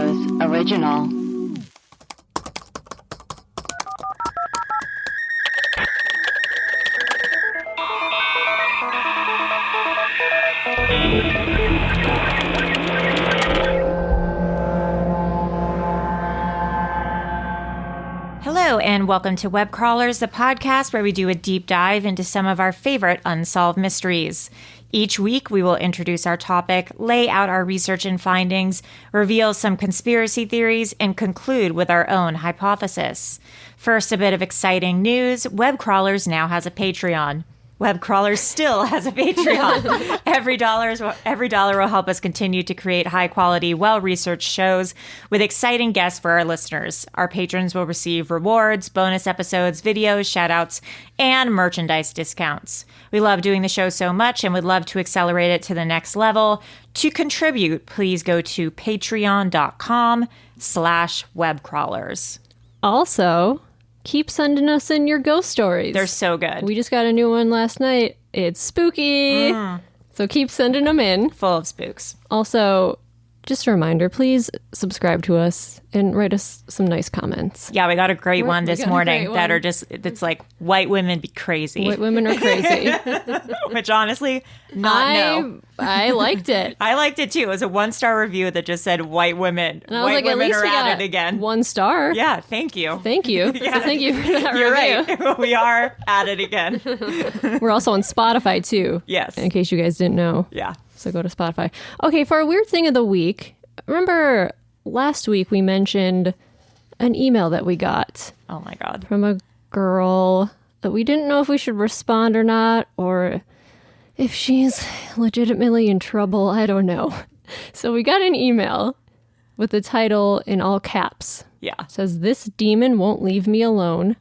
Studios original. Hello, and welcome to Web Crawlers, the podcast where we do a deep dive into some of our favorite unsolved mysteries. Each week, we will introduce our topic, lay out our research and findings, reveal some conspiracy theories, and conclude with our own hypothesis. First, a bit of exciting news. Web Crawlers now has a Patreon. Web Crawlers still has a Patreon. Every dollar will help us continue to create high-quality, well-researched shows with exciting guests for our listeners. Our patrons will receive rewards, bonus episodes, videos, shout-outs, and merchandise discounts. We love doing the show so much and would love to accelerate it to the next level. To contribute, please go to patreon.com/webcrawlers. Also, keep sending us in your ghost stories. They're so good. We just got a new one last night. It's spooky. So keep sending them in. Full of spooks. Also, just a reminder, please subscribe to us and write us some nice comments. Yeah, we got a great one this morning that are just, it's like, white women be crazy. White women are crazy. Which honestly, no. I liked it. I liked it too. It was a 1-star review that just said white women. And I was like, at least we got it again. 1 star. Yeah, thank you. Thank you. Yeah. So thank you for that You're review. right. We are at it again. We're also on Spotify too. Yes. In case you guys didn't know. Yeah. So go to Spotify. Okay, for our weird thing of the week, remember last week we mentioned an email that we got. Oh my God. From a girl that we didn't know if we should respond or not, or if she's legitimately in trouble. I don't know. So we got an email with the title in all caps. Yeah. It says, "This demon won't leave me alone.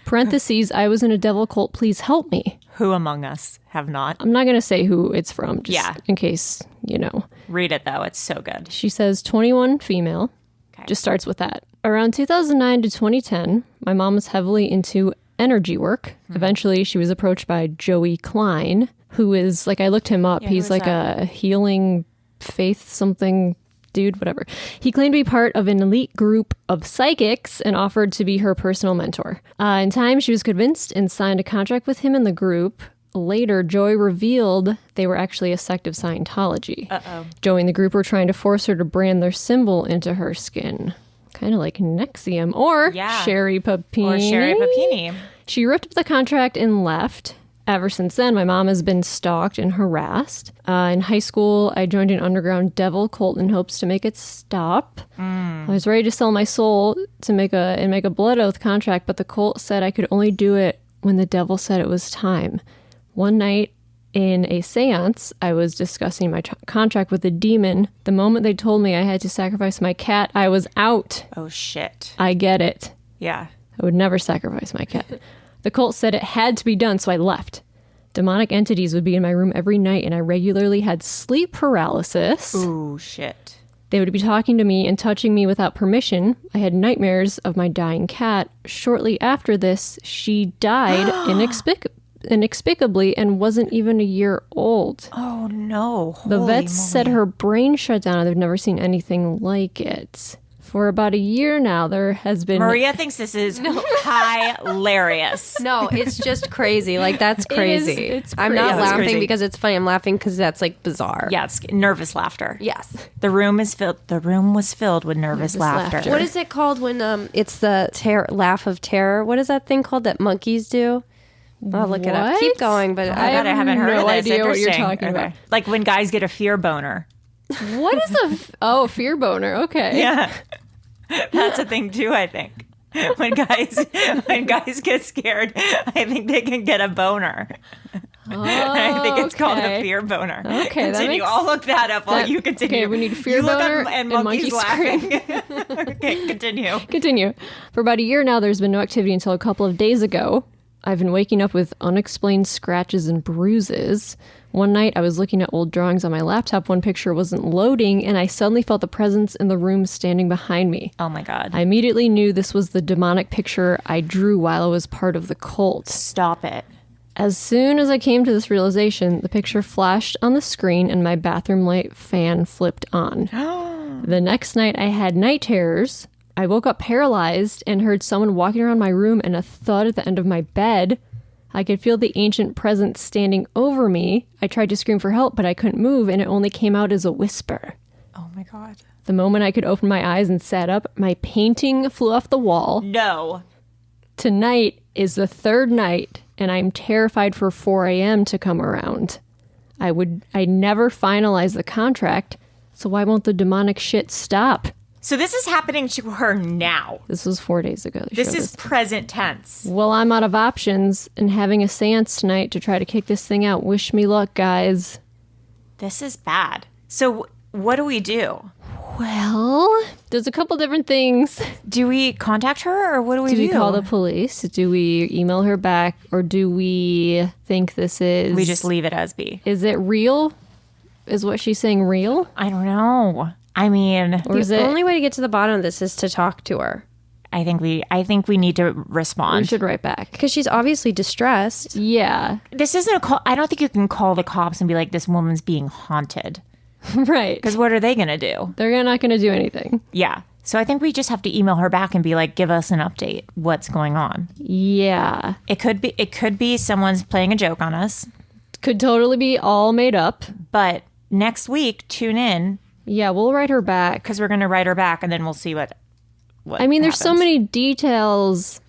Parentheses, I was in a devil cult. Please help me." Who among us have not? I'm not going to say who it's from, just Yeah. in case, you know. Read it though. It's so good. She says 21 female. Okay. Just starts with that. Around 2009 to 2010, my mom was heavily into energy work. Eventually, she was approached by Joey Klein, who is, like, I looked him up. Yeah, He's like a healing faith something dude, whatever. He claimed to be part of an elite group of psychics and offered to be her personal mentor. In time, she was convinced and signed a contract with him and the group. Later, Joey revealed they were actually a sect of Scientology. Uh-oh. Joey and the group were trying to force her to brand their symbol into her skin. Kind of like Nexium or Sherry Papini. Or Sherry Papini. She ripped up the contract and left. Ever since then, my mom has been stalked and harassed. In high school, I joined an underground devil cult in hopes to make it stop. I was ready to sell my soul to make a blood oath contract, but the cult said I could only do it when the devil said it was time. One night in a seance, I was discussing my contract with the demon. The moment they told me I had to sacrifice my cat, I was out. Oh, shit. I get it. Yeah. I would never sacrifice my cat. The cult said it had to be done, so I left. Demonic entities would be in my room every night, and I regularly had sleep paralysis. Ooh, shit. They would be talking to me and touching me without permission. I had nightmares of my dying cat. Shortly after this, she died inexplicably and wasn't even a year old. Oh, no. The Holy vets moly. said her brain shut down and they've never seen anything like it. For about a year now, there has been... Maria thinks this is hilarious. No, it's just crazy. Like, that's crazy. It's I'm not crazy. laughing It's crazy. because it's funny. I'm laughing because that's, like, bizarre. Yeah, it's nervous laughter. Yes. The room was filled with nervous laughter. laughter. What is it called when it's the laugh of terror? What is that thing called that monkeys do? I'll look it up. What? Keep going, but I haven't heard no of this. idea what you're Interesting. talking about. Like when guys get a fear boner. What is a fear boner? Okay. Yeah. That's a thing too, I think. When guys get scared, I think they can get a boner. I think it's called a fear boner. Okay, that continue. makes- I'll look that up while that- you continue. okay, we need fear you look boner up and monkeys monkey laughing. Okay, continue. Continue. For about a year now, there's been no activity until a couple of days ago. I've been waking up with unexplained scratches and bruises. One night, I was looking at old drawings on my laptop. One picture wasn't loading, and I suddenly felt the presence in the room standing behind me. Oh my God. I immediately knew this was the demonic picture I drew while I was part of the cult. Stop it. As soon as I came to this realization, the picture flashed on the screen and my bathroom light fan flipped on. The next night, I had night terrors. I woke up paralyzed and heard someone walking around my room and a thud at the end of my bed. I could feel the ancient presence standing over me. I tried to scream for help, but I couldn't move, and it only came out as a whisper. Oh my God. The moment I could open my eyes and sat up, my painting flew off the wall. No. Tonight is the third night, and I'm terrified for 4 a.m. to come around. I never finalized the contract, so why won't the demonic shit stop? So this is happening to her now. This was 4 days ago. This is present tense. Well, I'm out of options and having a seance tonight to try to kick this thing out. Wish me luck, guys. This is bad. So what do we do? Well, there's a couple different things. Do we contact her or what do we do? Do we call the police? Do we email her back? Or do we think this is... We just leave it as be. Is it real? Is what she's saying real? I don't know. I mean... Or is The it... only way to get to the bottom of this is to talk to her. I think we need to respond. We should write back. Because she's obviously distressed. Yeah. This isn't a call. I don't think you can call the cops and be like, this woman's being haunted. Right. Because what are they going to do? They're not going to do anything. Yeah. So I think we just have to email her back and be like, give us an update. What's going on? Yeah. It could be someone's playing a joke on us. Could totally be all made up. But next week, tune in. Yeah, we'll write her back. Because we're going to write her back and then we'll see what I mean, there's so happens. many details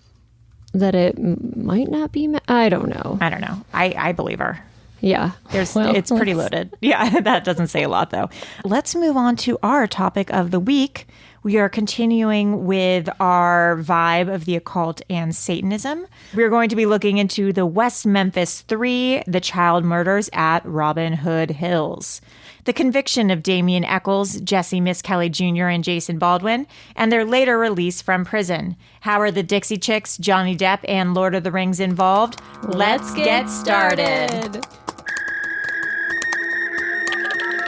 that it might not be... I don't know. I don't know. I believe her. Yeah. It's pretty loaded. Yeah, that doesn't say a lot, though. Let's move on to our topic of the week. We are continuing with our vibe of the occult and Satanism. We're going to be looking into the West Memphis 3, the child murders at Robin Hood Hills, the conviction of Damien Eccles, Jesse Miss Kelly Jr., and Jason Baldwin, and their later release from prison. How are the Dixie Chicks, Johnny Depp, and Lord of the Rings involved? Let's get started.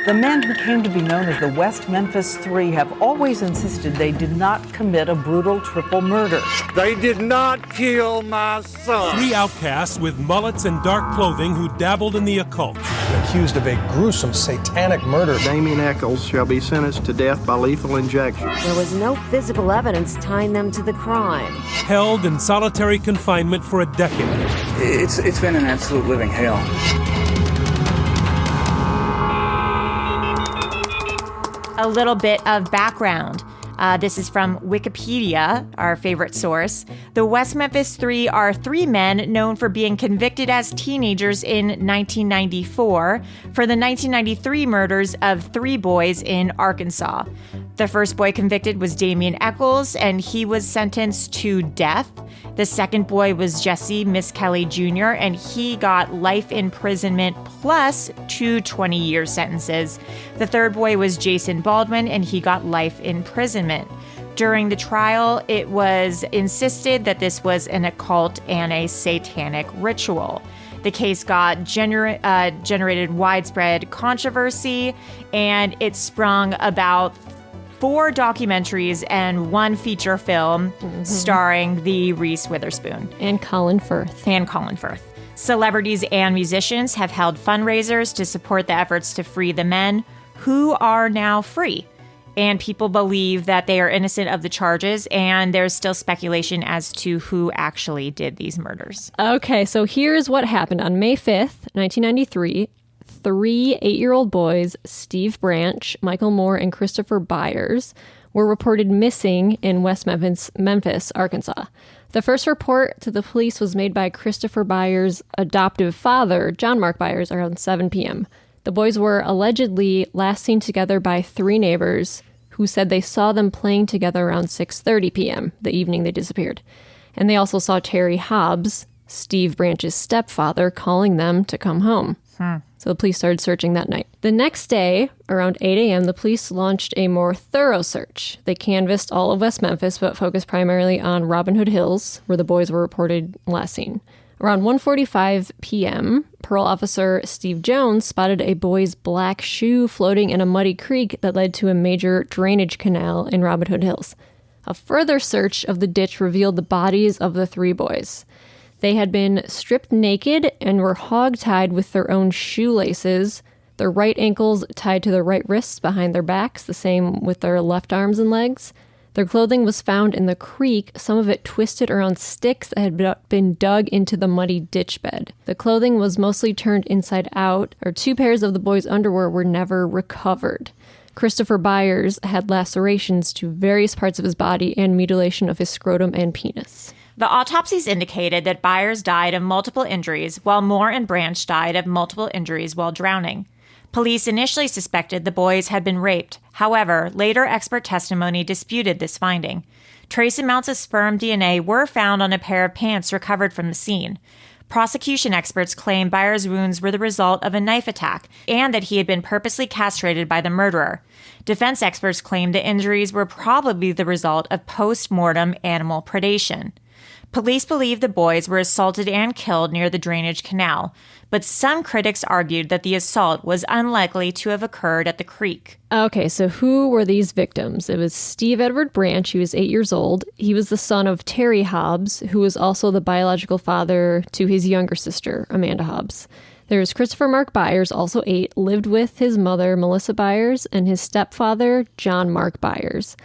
The men who came to be known as the West Memphis 3 have always insisted they did not commit a brutal triple murder. They did not kill my son. 3 outcasts with mullets and dark clothing who dabbled in the occult. Accused of a gruesome satanic murder. Damien Eccles shall be sentenced to death by lethal injection. There was no physical evidence tying them to the crime. Held in solitary confinement for a decade. It's been an absolute living hell. A little bit of background. This is from Wikipedia, our favorite source. The West Memphis 3 are 3 men known for being convicted as teenagers in 1994 for the 1993 murders of 3 boys in Arkansas. The first boy convicted was Damien Eccles, and he was sentenced to death. The second boy was Jesse Miss Kelly Jr., and he got life imprisonment plus 2 20-year sentences. The third boy was Jason Baldwin, and he got life imprisonment. During the trial, it was insisted that this was an occult and a satanic ritual. The case got generated widespread controversy, and it sprung about 4 documentaries and 1 feature film starring the Reese Witherspoon. And Colin Firth. Celebrities and musicians have held fundraisers to support the efforts to free the men who are now free. And people believe that they are innocent of the charges, and there's still speculation as to who actually did these murders. Okay, so here's what happened. On May 5th, 1993, 3 8-year-old boys, Steve Branch, Michael Moore, and Christopher Byers, were reported missing in West Memphis, Arkansas. The first report to the police was made by Christopher Byers' adoptive father, John Mark Byers, around 7 p.m. The boys were allegedly last seen together by 3 neighbors who said they saw them playing together around 6:30 p.m., the evening they disappeared. And they also saw Terry Hobbs, Steve Branch's stepfather, calling them to come home. So the police started searching that night. The next day, around 8 a.m., the police launched a more thorough search. They canvassed all of West Memphis, but focused primarily on Robin Hood Hills, where the boys were reported last seen. Around 1:45 p.m., parole officer Steve Jones spotted a boy's black shoe floating in a muddy creek that led to a major drainage canal in Robin Hood Hills. A further search of the ditch revealed the bodies of the 3 boys. They had been stripped naked and were hogtied with their own shoelaces, Their right ankles tied to their right wrists behind their backs, the same with their left arms and legs. Their clothing was found in the creek, some of it twisted around sticks that had been dug into the muddy ditch bed. The clothing was mostly turned inside out, or 2 pairs of the boys' underwear were never recovered. Christopher Byers had lacerations to various parts of his body and mutilation of his scrotum and penis. The autopsies indicated that Byers died of multiple injuries, while Moore and Branch died of multiple injuries while drowning. Police initially suspected the boys had been raped. However, later expert testimony disputed this finding. Trace amounts of sperm DNA were found on a pair of pants recovered from the scene. Prosecution experts claimed Byers' wounds were the result of a knife attack and that he had been purposely castrated by the murderer. Defense experts claimed the injuries were probably the result of post-mortem animal predation. Police believe the boys were assaulted and killed near the drainage canal, but some critics argued that the assault was unlikely to have occurred at the creek. Okay, so who were these victims? It was Steve Edward Branch. He was 8 years old. He was the son of Terry Hobbs, who was also the biological father to his younger sister, Amanda Hobbs. There's Christopher Mark Byers, also 8, lived with his mother, Melissa Byers, and his stepfather, John Mark Byers.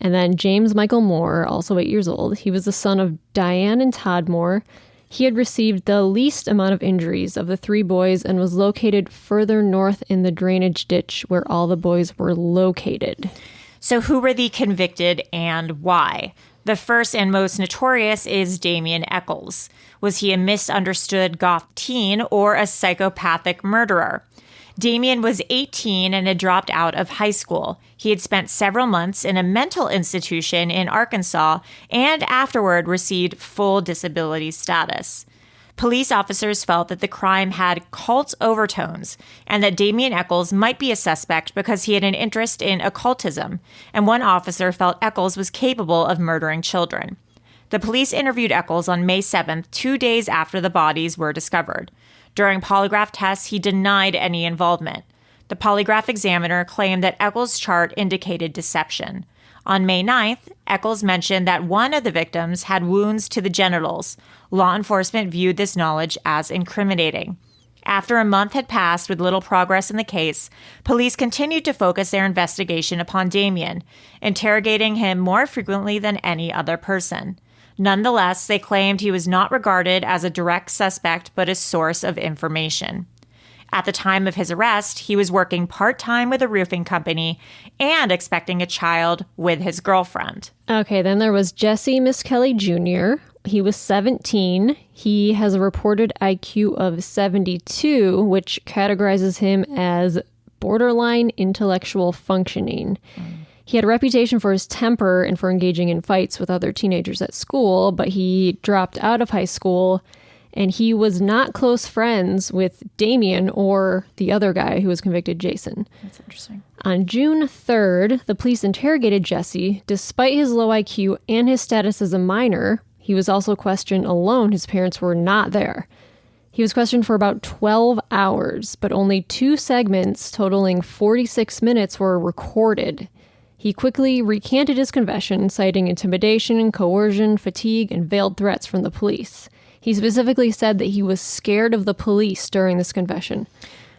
And then James Michael Moore, also 8 years old. He was the son of Diane and Todd Moore. He had received the least amount of injuries of the 3 boys and was located further north in the drainage ditch where all the boys were located. So who were the convicted and why? The first and most notorious is Damien Eccles. Was he a misunderstood goth teen or a psychopathic murderer? Damien was 18 and had dropped out of high school. He had spent several months in a mental institution in Arkansas and afterward received full disability status. Police officers felt that the crime had cult overtones and that Damien Eccles might be a suspect because he had an interest in occultism, and one officer felt Eccles was capable of murdering children. The police interviewed Eccles on May 7th, 2 days after the bodies were discovered. During polygraph tests, he denied any involvement. The polygraph examiner claimed that Eccles' chart indicated deception. On May 9th, Eccles mentioned that one of the victims had wounds to the genitals. Law enforcement viewed this knowledge as incriminating. After a month had passed with little progress in the case, police continued to focus their investigation upon Damien, interrogating him more frequently than any other person. Nonetheless, they claimed he was not regarded as a direct suspect but a source of information. At the time of his arrest, he was working part-time with a roofing company and expecting a child with his girlfriend. Okay, then there was Jesse Miskelly Jr. He was 17. He has a reported IQ of 72, which categorizes him as borderline intellectual functioning. He had a reputation for his temper and for engaging in fights with other teenagers at school, but he dropped out of high school, and he was not close friends with Damien or the other guy who was convicted, Jason. That's interesting. On June 3rd, the police interrogated Jesse. Despite his low IQ and his status as a minor, he was also questioned alone. His parents were not there. He was questioned for about 12 hours, but only 2 segments totaling 46 minutes were recorded. He quickly recanted his confession, citing intimidation, coercion, fatigue, and veiled threats from the police. He specifically said that he was scared of the police during this confession.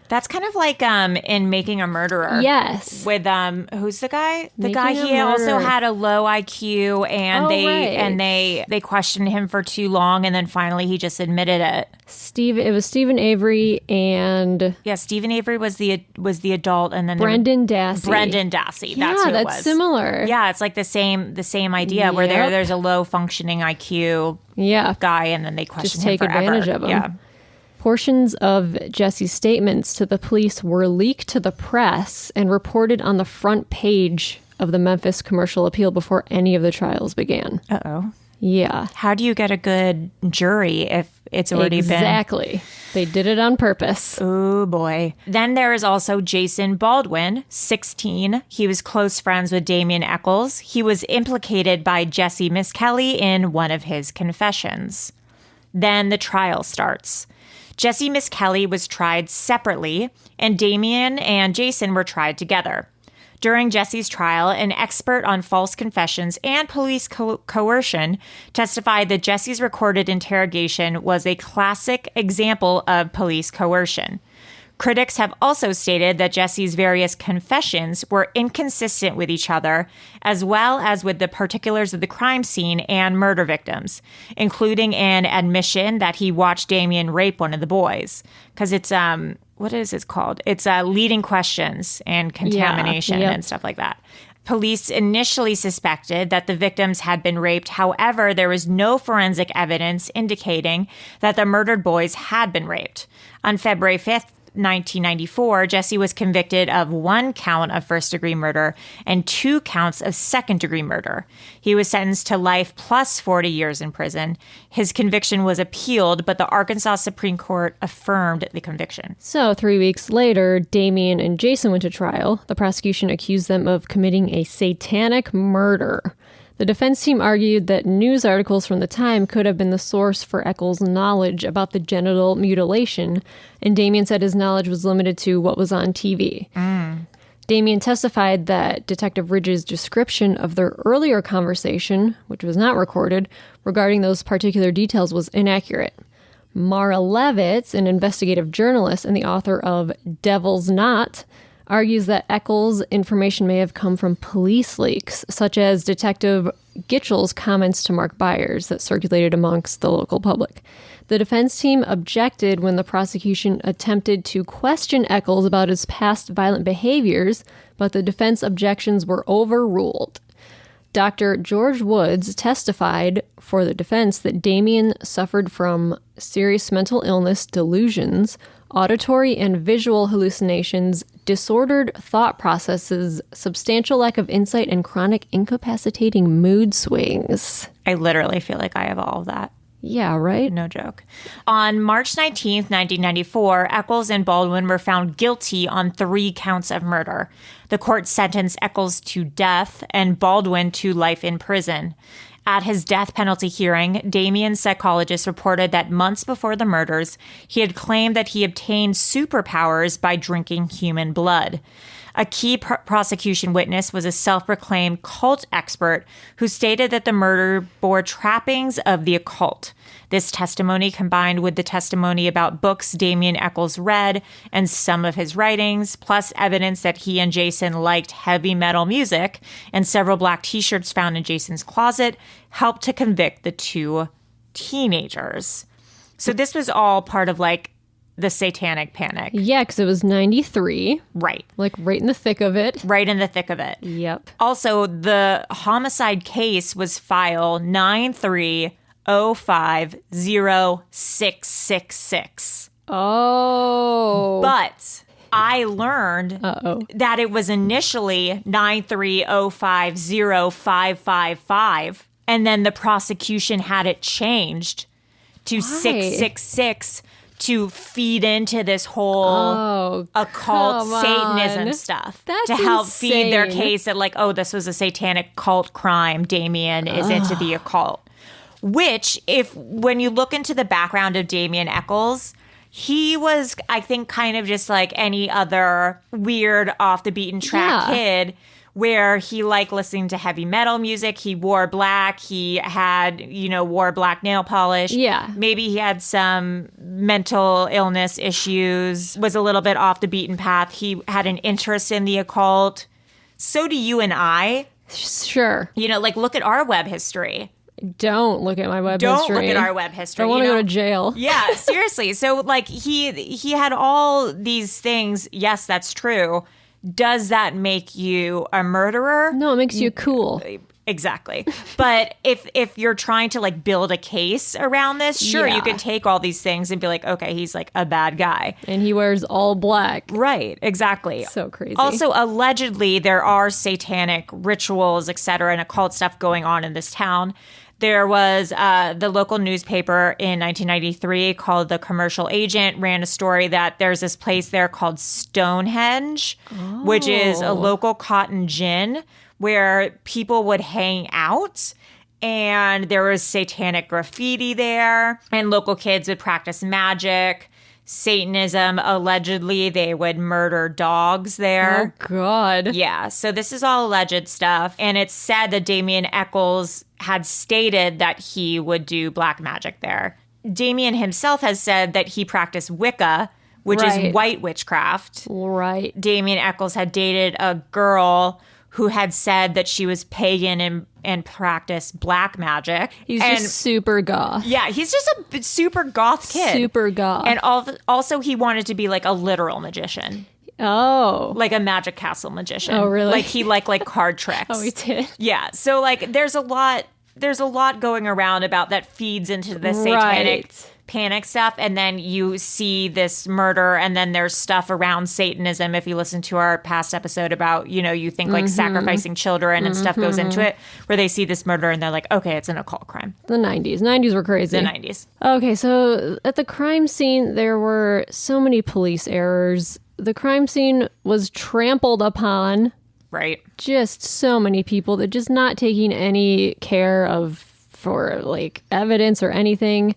That's kind of like in Making a Murderer. Yes. With who's the guy? The Making guy a he also Murderer. had a low IQ and they questioned him for too long and then finally he just admitted it. It was Stephen Avery and Yeah, Stephen Avery was the adult and then Brendan Dassey. Brendan Dassey. Yeah, That's who it that's was. similar. Yeah, it's like the same idea where Yep. there's a low functioning IQ guy and then they question Just him take forever. advantage of him. Yeah. Portions of Jesse's statements to the police were leaked to the press and reported on the front page of the Memphis Commercial Appeal before any of the trials began. Uh-oh. Yeah. How do you get a good jury if it's already Exactly. They did it on purpose. Oh, boy. Then there is also Jason Baldwin, 16. He was close friends with Damien Eccles. He was implicated by Jesse Miskelly in one of his confessions. Then the trial starts. Jesse Miskelly was tried separately, and Damien and Jason were tried together. During Jesse's trial, an expert on false confessions and police coercion testified that Jesse's recorded interrogation was a classic example of police coercion. Critics have also stated that Jesse's various confessions were inconsistent with each other, as well as with the particulars of the crime scene and murder victims, including an admission that he watched Damien rape one of the boys. Because it's, what is it called? It's leading questions and contamination and stuff like that. Police initially suspected that the victims had been raped. However, there was no forensic evidence indicating that the murdered boys had been raped. On February 5th, 1994, Jesse was convicted of 1 count of first-degree murder and 2 counts of second-degree murder. He was sentenced to life plus 40 years in prison. His conviction was appealed, but the Arkansas Supreme Court affirmed the conviction. So 3 weeks later, Damien and Jason went to trial. The prosecution accused them of committing a satanic murder. The defense team argued that news articles from the time could have been the source for Eccles' knowledge about the genital mutilation, and Damien said his knowledge was limited to what was on TV. Damien testified that Detective Ridge's description of their earlier conversation, which was not recorded, regarding those particular details was inaccurate. Mara Levitz, an investigative journalist and the author of Devil's Knot, argues that Eccles' information may have come from police leaks, such as Detective Gitchell's comments to Mark Byers that circulated amongst the local public. The defense team objected when the prosecution attempted to question Eccles about his past violent behaviors, but the defense objections were overruled. Dr. George Woods testified for the defense that Damien suffered from serious mental illness, delusions, auditory and visual hallucinations, disordered thought processes, substantial lack of insight, and chronic incapacitating mood swings. I literally feel like I have all of that. Yeah, right? No joke. On March 19th, 1994, Eccles and Baldwin were found guilty on 3 counts of murder. The court sentenced Eccles to death and Baldwin to life in prison. At his death penalty hearing, Damien's psychologist reported that months before the murders, he had claimed that he obtained superpowers by drinking human blood. A key prosecution witness was a self-proclaimed cult expert who stated that the murder bore trappings of the occult. This testimony, combined with the testimony about books Damien Eccles read and some of his writings, plus evidence that he and Jason liked heavy metal music and several black t-shirts found in Jason's closet, helped to convict the 2 teenagers. So this was all part of the satanic panic. Yeah, because it was 93. Right. Right in the thick of it. Right in the thick of it. Yep. Also, the homicide case was file 93050666. Oh. But I learned that it was initially 93050555, and then the prosecution had it changed to 666 to feed into this whole occult Satanism stuff. That's to help insane. feed their case that this was a satanic cult crime. Damien is into the occult. Which, when you look into the background of Damien Eccles, he was, I think, kind of just like any other weird off the beaten track kid, where he liked listening to heavy metal music. He wore black. He had, wore black nail polish. Yeah. Maybe he had some mental illness issues, was a little bit off the beaten path. He had an interest in the occult. So do you and I. Sure. Look at our web history. Don't look at my web Don't history. look at our web history. I want to go to jail. Yeah, seriously. So, he had all these things. Yes, that's true. Does that make you a murderer? No, it makes you cool. Exactly. But if you're trying to build a case around this, sure, you can take all these things and be like, okay, he's a bad guy. And he wears all black. Right, exactly. So crazy. Also, allegedly, there are satanic rituals, etc., and occult stuff going on in this town. There was the local newspaper in 1993 called The Commercial Agent ran a story that there's this place there called Stonehenge, which is a local cotton gin where people would hang out. And there was satanic graffiti there, and local kids would practice magic. Satanism, allegedly, they would murder dogs there. Oh, God. Yeah, so this is all alleged stuff. And it's said that Damien Eccles had stated that he would do black magic there. Damien himself has said that he practiced Wicca, which is Right. white witchcraft. Right. Damien Eccles had dated a girl who had said that she was pagan and practiced black magic. He's just super goth. Yeah, he's just a super goth kid. Super goth. And also he wanted to be like a literal magician. Oh. Like a magic castle magician. Oh, really? Like he liked like card tricks. Oh, he did? Yeah. So like there's a lot going around about that feeds into the satanic panic stuff, and then you see this murder, and then there's stuff around Satanism. If you listen to our past episode about, you think like sacrificing children and stuff goes into it, where they see this murder and they're like, okay, it's an occult crime. The 90s. 90s were crazy. The 90s. Okay, so at the crime scene, there were so many police errors. The crime scene was trampled upon. Right. Just so many people that just not taking any care for like evidence or anything.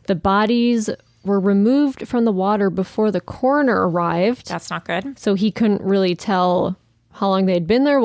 The bodies were removed from the water before the coroner arrived. That's not good. So he couldn't really tell how long they'd been there.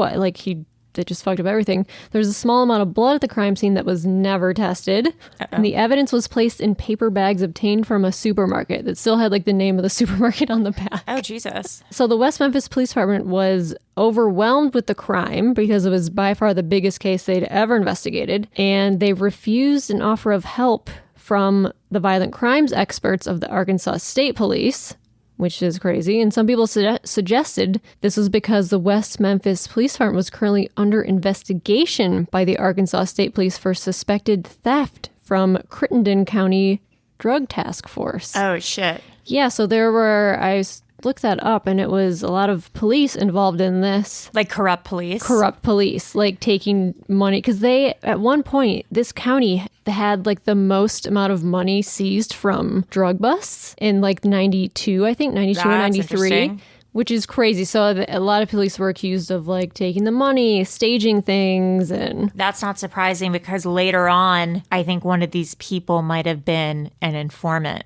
They just fucked up everything. There's a small amount of blood at the crime scene that was never tested. And the evidence was placed in paper bags obtained from a supermarket that still had like the name of the supermarket on the back. Oh, Jesus. So the West Memphis Police Department was overwhelmed with the crime because it was by far the biggest case they'd ever investigated. And they refused an offer of help from the violent crimes experts of the Arkansas State Police, which is crazy. And some people suggested this was because the West Memphis Police Department was currently under investigation by the Arkansas State Police for suspected theft from Crittenden County Drug Task Force. Oh, shit. Yeah, so I looked that up, and it was a lot of police involved in this. Like corrupt police, like taking money. Because at one point, this county had like the most amount of money seized from drug busts in like 92, I think, 92 or 93. Which is crazy. So a lot of police were accused of like taking the money, staging things, and... That's not surprising because later on, I think one of these people might have been an informant.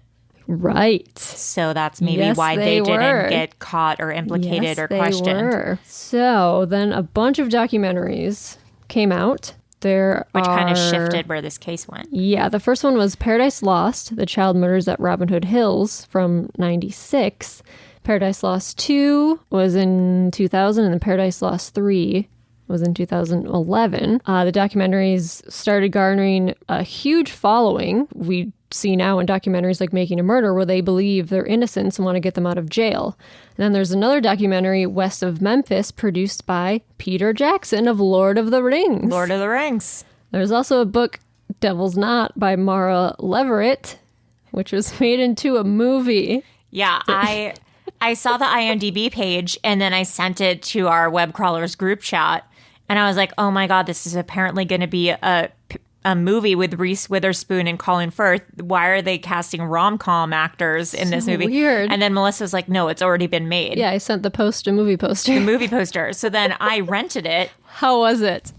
Right. So that's maybe why they didn't get caught or implicated or questioned. They were. So then a bunch of documentaries came out. Which kind of shifted where this case went. Yeah, the first one was Paradise Lost, The Child Murders at Robin Hood Hills from 96. Paradise Lost 2 was in 2000, and then Paradise Lost 3 was in 2011. The documentaries started garnering a huge following. We see now in documentaries like Making a Murder where they believe they're innocent and want to get them out of jail. And then there's another documentary, West of Memphis, produced by Peter Jackson of Lord of the Rings. Lord of the Rings. There's also a book, Devil's Knot, by Mara Leverett, which was made into a movie. Yeah, I saw the IMDb page, and then I sent it to our web crawlers group chat, and I was like, oh my God, this is apparently going to be a movie with Reese Witherspoon and Colin Firth. Why are they casting rom-com actors in this movie? Weird. And then Melissa was like, no, it's already been made. Yeah, I sent the movie poster. The movie poster. So then I rented it. How was it?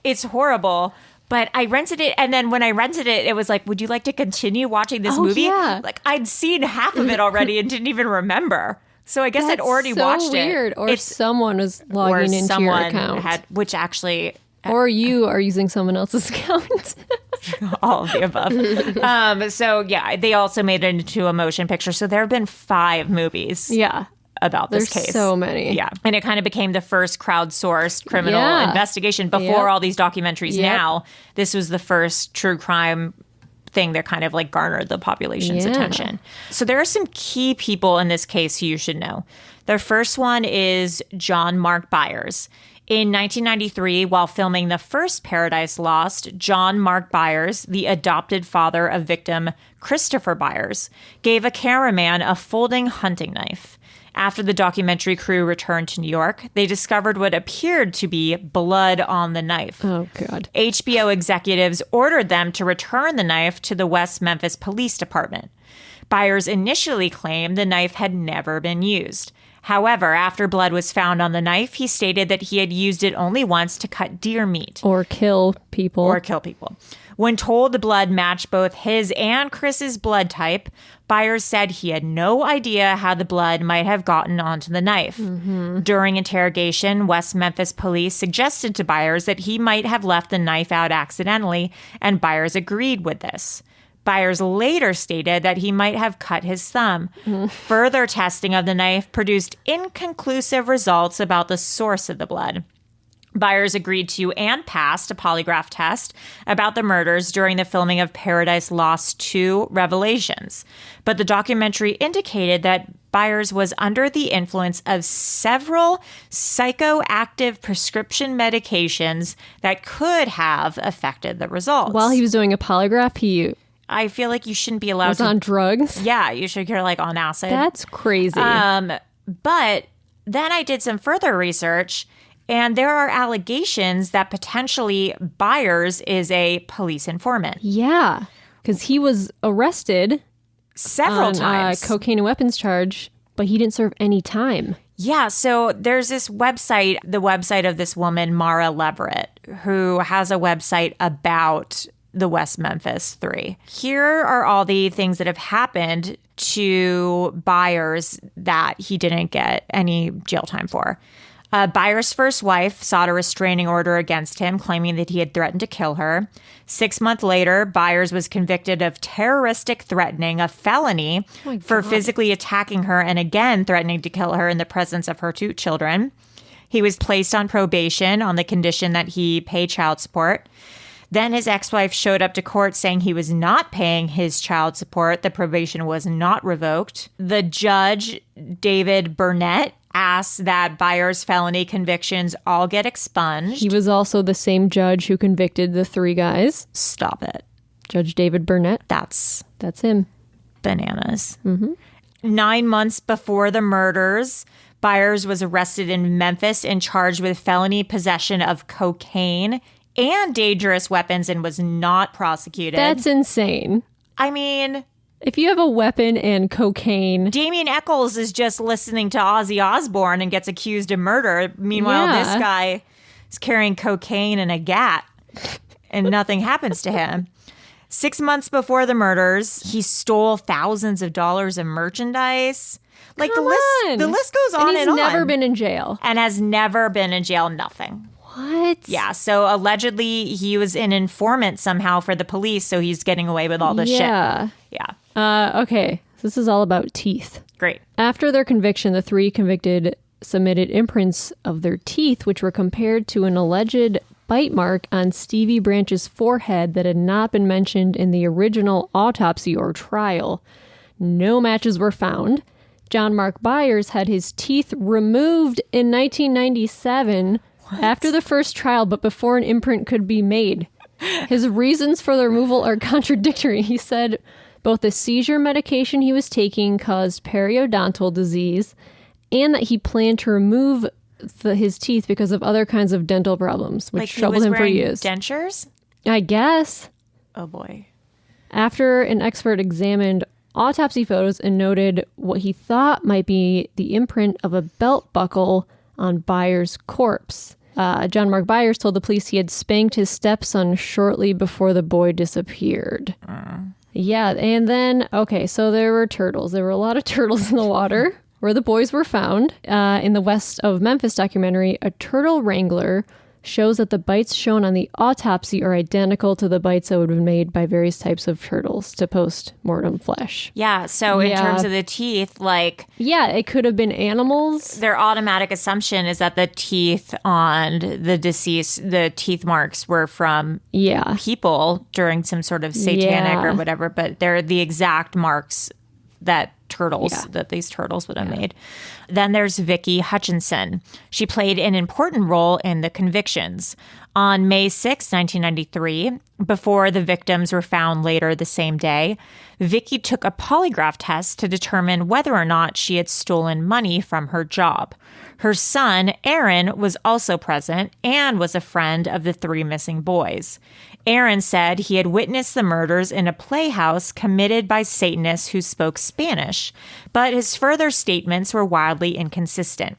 It's horrible. But I rented it, and then when I rented it, it was like, would you like to continue watching this movie? Yeah. Like, I'd seen half of it already and didn't even remember. So I guess I'd already watched weird. it. Or someone was logging into your account. Which actually... Or you are using someone else's account. All of the above. So, yeah, they also made it into a motion picture. So there have been 5 movies. Yeah. About this There's case. So many. Yeah. And it kind of became the first crowdsourced criminal investigation before all these documentaries now. This was the first true crime thing that kind of like garnered the population's attention. So there are some key people in this case who you should know. The first one is John Mark Byers. In 1993, while filming the first Paradise Lost, John Mark Byers, the adopted father of victim Christopher Byers, gave a cameraman a folding hunting knife. After the documentary crew returned to New York, they discovered what appeared to be blood on the knife. Oh, God. HBO executives ordered them to return the knife to the West Memphis Police Department. Byers initially claimed the knife had never been used. However, after blood was found on the knife, he stated that he had used it only once to cut deer meat. Or kill people. When told the blood matched both his and Chris's blood type, Byers said he had no idea how the blood might have gotten onto the knife. Mm-hmm. During interrogation, West Memphis police suggested to Byers that he might have left the knife out accidentally, and Byers agreed with this. Byers later stated that he might have cut his thumb. Further testing of the knife produced inconclusive results about the source of the blood. Byers agreed to and passed a polygraph test about the murders during the filming of Paradise Lost 2 Revelations. But the documentary indicated that Byers was under the influence of several psychoactive prescription medications that could have affected the results. While he was doing a polygraph, he I feel like you shouldn't be allowed was to... on drugs? Yeah, you should get like on acid. That's crazy. But then I did some further research, and there are allegations that potentially Byers is a police informant. Yeah, because he was arrested Several times. Cocaine and weapons charge, but he didn't serve any time. Yeah, so there's this website, the website of this woman, Mara Leverett, who has a website about the West Memphis 3. Here are all the things that have happened to Byers that he didn't get any jail time for. Byers' first wife sought a restraining order against him, claiming that he had threatened to kill her. 6 months later, Byers was convicted of terroristic threatening, a felony, for physically attacking her and again threatening to kill her in the presence of her 2 children. He was placed on probation on the condition that he pay child support. Then his ex-wife showed up to court saying he was not paying his child support. The probation was not revoked. The judge, David Burnett, asked that Byers' felony convictions all get expunged. He was also the same judge who convicted the 3 guys. Stop it. Judge David Burnett. That's him. Bananas. 9 months before the murders, Byers was arrested in Memphis and charged with felony possession of cocaine and dangerous weapons and was not prosecuted. That's insane. I mean, if you have a weapon and cocaine... Damien Echols is just listening to Ozzy Osbourne and gets accused of murder. Meanwhile, this guy is carrying cocaine and a gat and nothing happens to him. 6 months before the murders, he stole thousands of dollars of merchandise. Like the list goes on and on. He's never been in jail. And has never been in jail, nothing. What? Yeah, so allegedly he was an informant somehow for the police, so he's getting away with all this shit. Yeah. Okay, this is all about teeth. Great. After their conviction, the 3 convicted submitted imprints of their teeth, which were compared to an alleged bite mark on Stevie Branch's forehead that had not been mentioned in the original autopsy or trial. No matches were found. John Mark Byers had his teeth removed in 1997 after the first trial, but before an imprint could be made. His reasons for the removal are contradictory. He said both the seizure medication he was taking caused periodontal disease and that he planned to remove his teeth because of other kinds of dental problems, which troubled him for years. Dentures? I guess. Oh boy. After an expert examined autopsy photos and noted what he thought might be the imprint of a belt buckle on Byers' corpse. John Mark Byers told the police he had spanked his stepson shortly before the boy disappeared. Yeah, and then, okay, so there were turtles. There were a lot of turtles in the water where the boys were found. In the West of Memphis documentary, a turtle wrangler shows that the bites shown on the autopsy are identical to the bites that would have been made by various types of turtles to post-mortem flesh. Yeah, so in terms of the teeth, like... Yeah, it could have been animals. Their automatic assumption is that the teeth on the deceased, the teeth marks were from people during some sort of satanic or whatever, but they're the exact marks that these turtles would have made. Then there's Vicki Hutchinson. She played an important role in the convictions. On May 6, 1993, before the victims were found later the same day, Vicki took a polygraph test to determine whether or not she had stolen money from her job. Her son, Aaron, was also present and was a friend of the 3 missing boys. Aaron said he had witnessed the murders in a playhouse committed by Satanists who spoke Spanish, but his further statements were wildly inconsistent.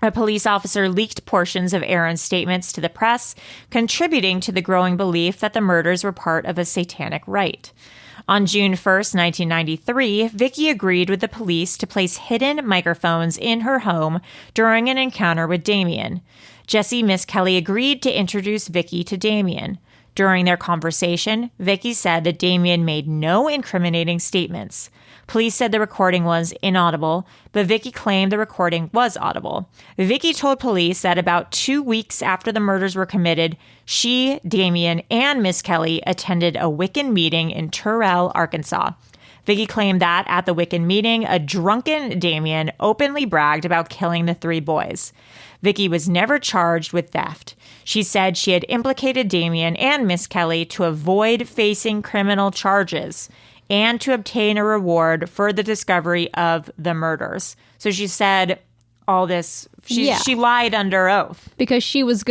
A police officer leaked portions of Aaron's statements to the press, contributing to the growing belief that the murders were part of a satanic rite. On June 1st, 1993, Vicki agreed with the police to place hidden microphones in her home during an encounter with Damien. Jesse Miss Kelly agreed to introduce Vicki to Damien. During their conversation, Vicky said that Damien made no incriminating statements. Police said the recording was inaudible, but Vicky claimed the recording was audible. Vicky told police that about 2 weeks after the murders were committed, she, Damien, and Miss Kelly attended a Wiccan meeting in Terrell, Arkansas. Vicky claimed that at the Wiccan meeting, a drunken Damien openly bragged about killing the 3 boys. Vicky was never charged with theft. She said she had implicated Damien and Miss Kelly to avoid facing criminal charges and to obtain a reward for the discovery of the murders. So she said all this. She lied under oath because she was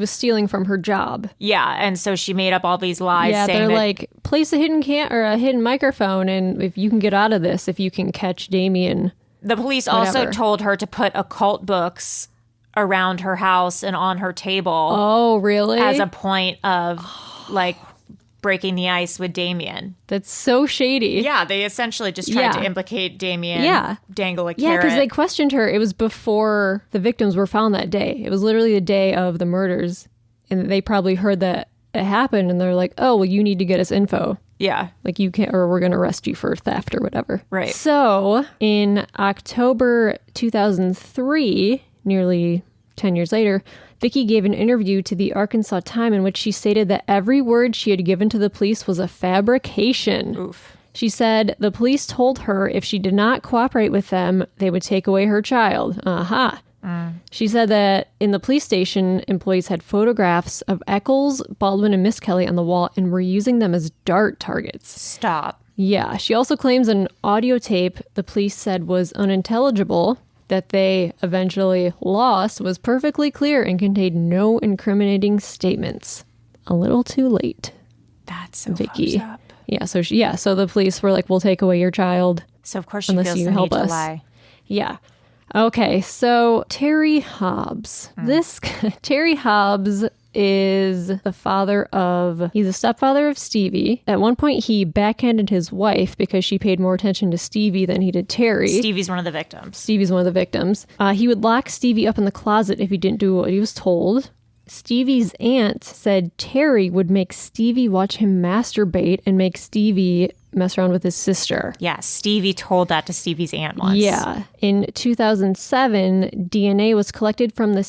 stealing from her job. Yeah, and so she made up all these lies. Yeah, saying they're like, place a hidden microphone, and if you can get out of this, if you can catch Damien. The police whatever. also told her to put occult books around her house and on her table. Oh, really? As a point of like breaking the ice with Damien. That's so shady. Yeah, they essentially just tried to implicate Damien. Yeah. Dangle a carrot. Yeah, because they questioned her. It was before the victims were found that day. It was literally the day of the murders. And they probably heard that it happened and they're like, oh, well, you need to get us info. Yeah. Like you can't, or we're going to arrest you for theft or whatever. Right. So in October 2003, nearly 10 years later, Vicky gave an interview to the Arkansas Times in which she stated that every word she had given to the police was a fabrication. Oof. She said the police told her if she did not cooperate with them, they would take away her child. Aha. She said that in the police station, employees had photographs of Eccles, Baldwin, and Miss Kelly on the wall and were using them as dart targets. Stop. Yeah. She also claims an audio tape the police said was unintelligible that they eventually lost was perfectly clear and contained no incriminating statements. A little too late. That's so Vicky. fucked up. Yeah, so the police were like, we'll take away your child. So of course she unless feels you the help need to us. lie. Yeah. Okay, so Terry Hobbs. Terry Hobbs is he's a stepfather of Stevie. At one point, he backhanded his wife because she paid more attention to Stevie than he did Terry. Stevie's one of the victims. He would lock Stevie up in the closet if he didn't do what he was told. Stevie's aunt said Terry would make Stevie watch him masturbate and make Stevie mess around with his sister. Yeah, Stevie told that to Stevie's aunt once. Yeah. In 2007, DNA was collected from the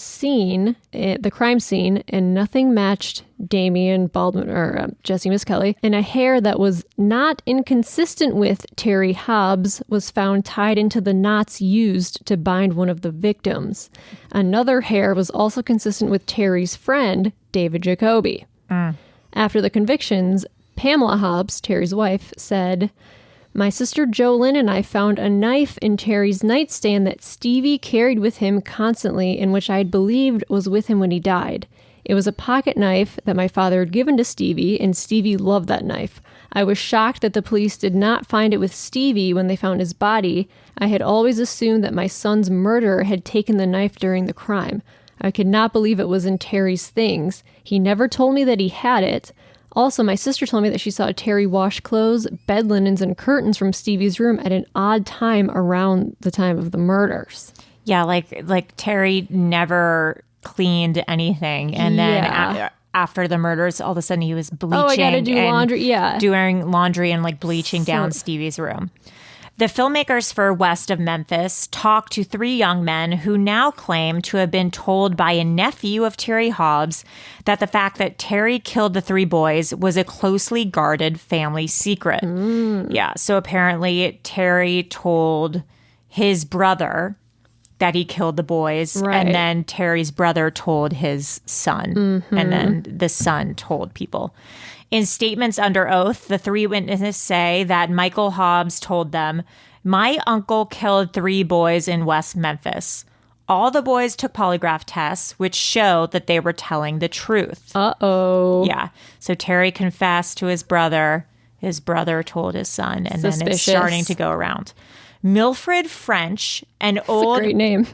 crime scene, and nothing matched Damien, Baldwin, or Jesse Miss Kelly. And a hair that was not inconsistent with Terry Hobbs was found tied into the knots used to bind one of the victims. Another hair was also consistent with Terry's friend, David Jacoby. After the convictions, Pamela Hobbs, Terry's wife, said, "My sister Jolynn and I found a knife in Terry's nightstand that Stevie carried with him constantly and which I had believed was with him when he died. It was a pocket knife that my father had given to Stevie, and Stevie loved that knife. I was shocked that the police did not find it with Stevie when they found his body. I had always assumed that my son's murderer had taken the knife during the crime. I could not believe it was in Terry's things. He never told me that he had it. Also, my sister told me that she saw Terry wash clothes, bed linens, and curtains from Stevie's room at an odd time around the time of the murders." Yeah, like Terry never cleaned anything. And then after the murders, all of a sudden he was bleaching. Oh, I gotta do laundry. Yeah. Doing laundry and like bleaching down Stevie's room. The filmmakers for West of Memphis talked to 3 young men who now claim to have been told by a nephew of Terry Hobbs that the fact that Terry killed the 3 boys was a closely guarded family secret. Yeah, so apparently Terry told his brother that he killed the boys, and then Terry's brother told his son, and then the son told people. In statements under oath, the 3 witnesses say that Michael Hobbs told them, "My uncle killed 3 boys in West Memphis. All the boys took polygraph tests, which show that they were telling the truth." Uh-oh. Yeah. So Terry confessed to his brother. His brother told his son, and then it's starting to go around. Milfred French, an old... That's a great name.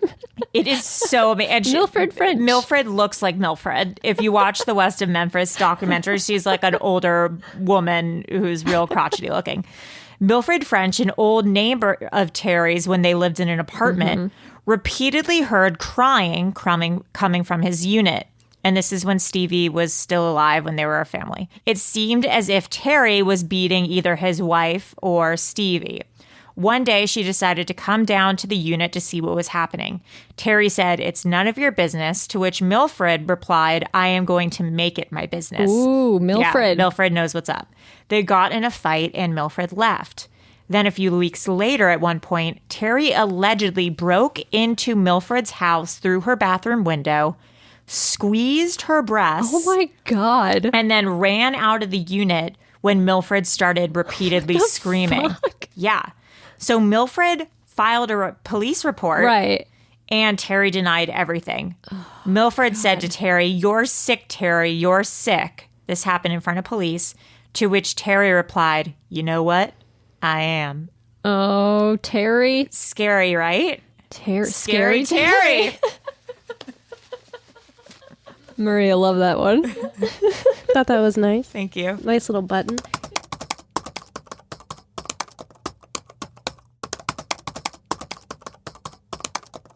It is so amazing. Milfred French. Milfred looks like Milfred. If you watch the West of Memphis documentary, she's like an older woman who's real crotchety looking. Milfred French, an old neighbor of Terry's when they lived in an apartment, repeatedly heard crying coming from his unit. And this is when Stevie was still alive, when they were a family. It seemed as if Terry was beating either his wife or Stevie. One day, she decided to come down to the unit to see what was happening. Terry said, "It's none of your business," to which Milfred replied, "I am going to make it my business." Ooh, Milfred. Yeah, Milfred knows what's up. They got in a fight and Milfred left. Then a few weeks later, at one point, Terry allegedly broke into Milfred's house through her bathroom window, squeezed her breasts. Oh my God. And then ran out of the unit when Milfred started repeatedly screaming. Fuck? Yeah. So Milfred filed a police report. Right. And Terry denied everything. Milfred said to Terry, "You're sick, Terry. You're sick." This happened in front of police, to which Terry replied, "You know what? I am." Oh, Terry. Scary, right? Scary Terry. Maria, love that one. Thought that was nice. Thank you. Nice little button.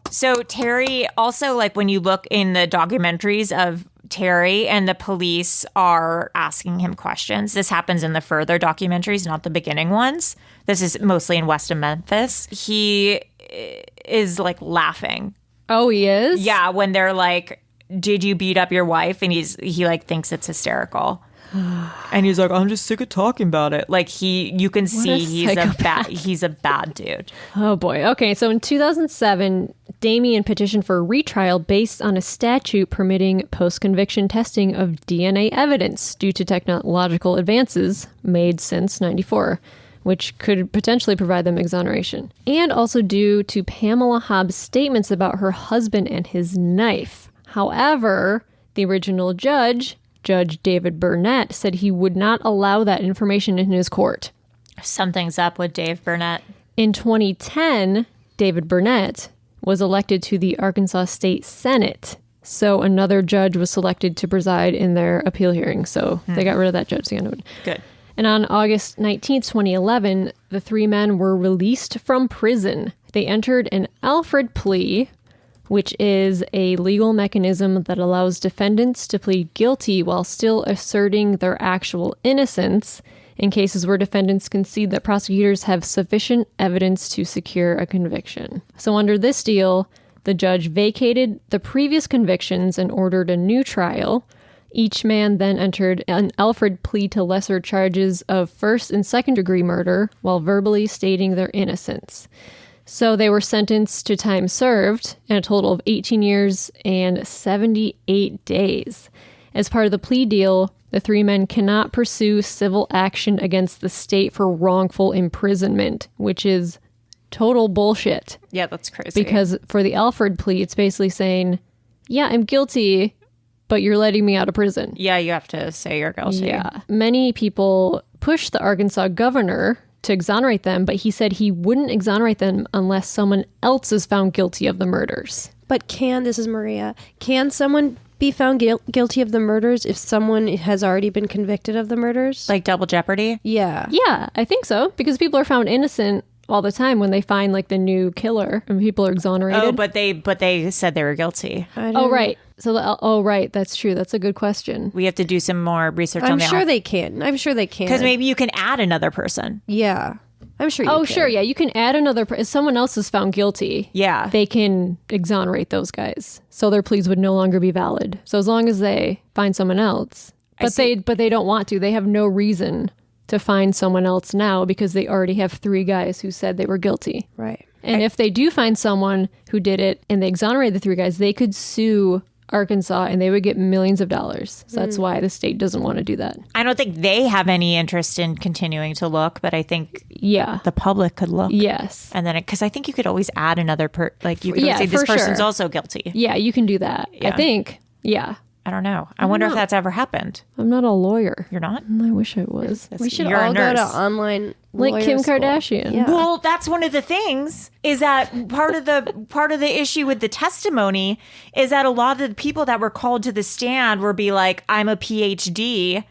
So Terry also, like when you look in the documentaries of Terry and the police are asking him questions. This happens in the further documentaries, not the beginning ones. This is mostly in west of Memphis. He is like laughing. Oh, he is? Yeah, when they're like, "Did you beat up your wife?" And he like thinks it's hysterical. And he's like, "I'm just sick of talking about it." Like you can see he's a bad dude. Oh boy. Okay, so in 2007, Damien petitioned for a retrial based on a statute permitting post-conviction testing of DNA evidence due to technological advances made since 94, which could potentially provide them exoneration. And also due to Pamela Hobbs' statements about her husband and his knife. However, the original Judge David Burnett, said he would not allow that information in his court. Something's up with Dave Burnett. In 2010, David Burnett was elected to the Arkansas State Senate. So another judge was selected to preside in their appeal hearing. So they got rid of that judge again. Good. And on August 19th, 2011, the three men were released from prison. They entered an Alfred plea, which is a legal mechanism that allows defendants to plead guilty while still asserting their actual innocence in cases where defendants concede that prosecutors have sufficient evidence to secure a conviction. So under this deal, the judge vacated the previous convictions and ordered a new trial. Each man then entered an Alfred plea to lesser charges of first and second degree murder while verbally stating their innocence. So they were sentenced to time served and a total of 18 years and 78 days. As part of the plea deal, the three men cannot pursue civil action against the state for wrongful imprisonment, which is total bullshit. Yeah, that's crazy. Because for the Alfred plea, it's basically saying, yeah, I'm guilty, but you're letting me out of prison. Yeah, you have to say you're guilty. Yeah. Many people pushed the Arkansas governor to exonerate them, but he said he wouldn't exonerate them unless someone else is found guilty of the murders. But this is Maria, can someone be found guilty of the murders if someone has already been convicted of the murders? Like double jeopardy? Yeah. Yeah, I think so, because people are found innocent all the time when they find like the new killer and people are exonerated. Oh, but they said they were guilty. Oh, right. So, right. That's true. That's a good question. We have to do some more research on that. I'm sure they can. Because maybe you can add another person. Yeah. I'm sure you can. Sure. Yeah. You can add another if someone else is found guilty. Yeah. They can exonerate those guys. So their pleas would no longer be valid. So as long as they find someone else. But they don't want to. They have no reason to find someone else now because they already have three guys who said they were guilty. Right. And if they do find someone who did it and they exonerate the three guys, they could sue Arkansas and they would get millions of dollars. So that's why the state doesn't want to do that. I don't think they have any interest in continuing to look, but I think the public could look. Yes. And then because I think you could always add another you could say this person's also guilty. Yeah, you can do that. Yeah. I think. Yeah. I don't know. I wonder if that's ever happened. I'm not a lawyer. You're not? I wish I was. We should all go to online like Kim school. Kardashian. Yeah. Well, that's one of the things is that part of the issue with the testimony is that a lot of the people that were called to the stand were be like, "I'm a PhD."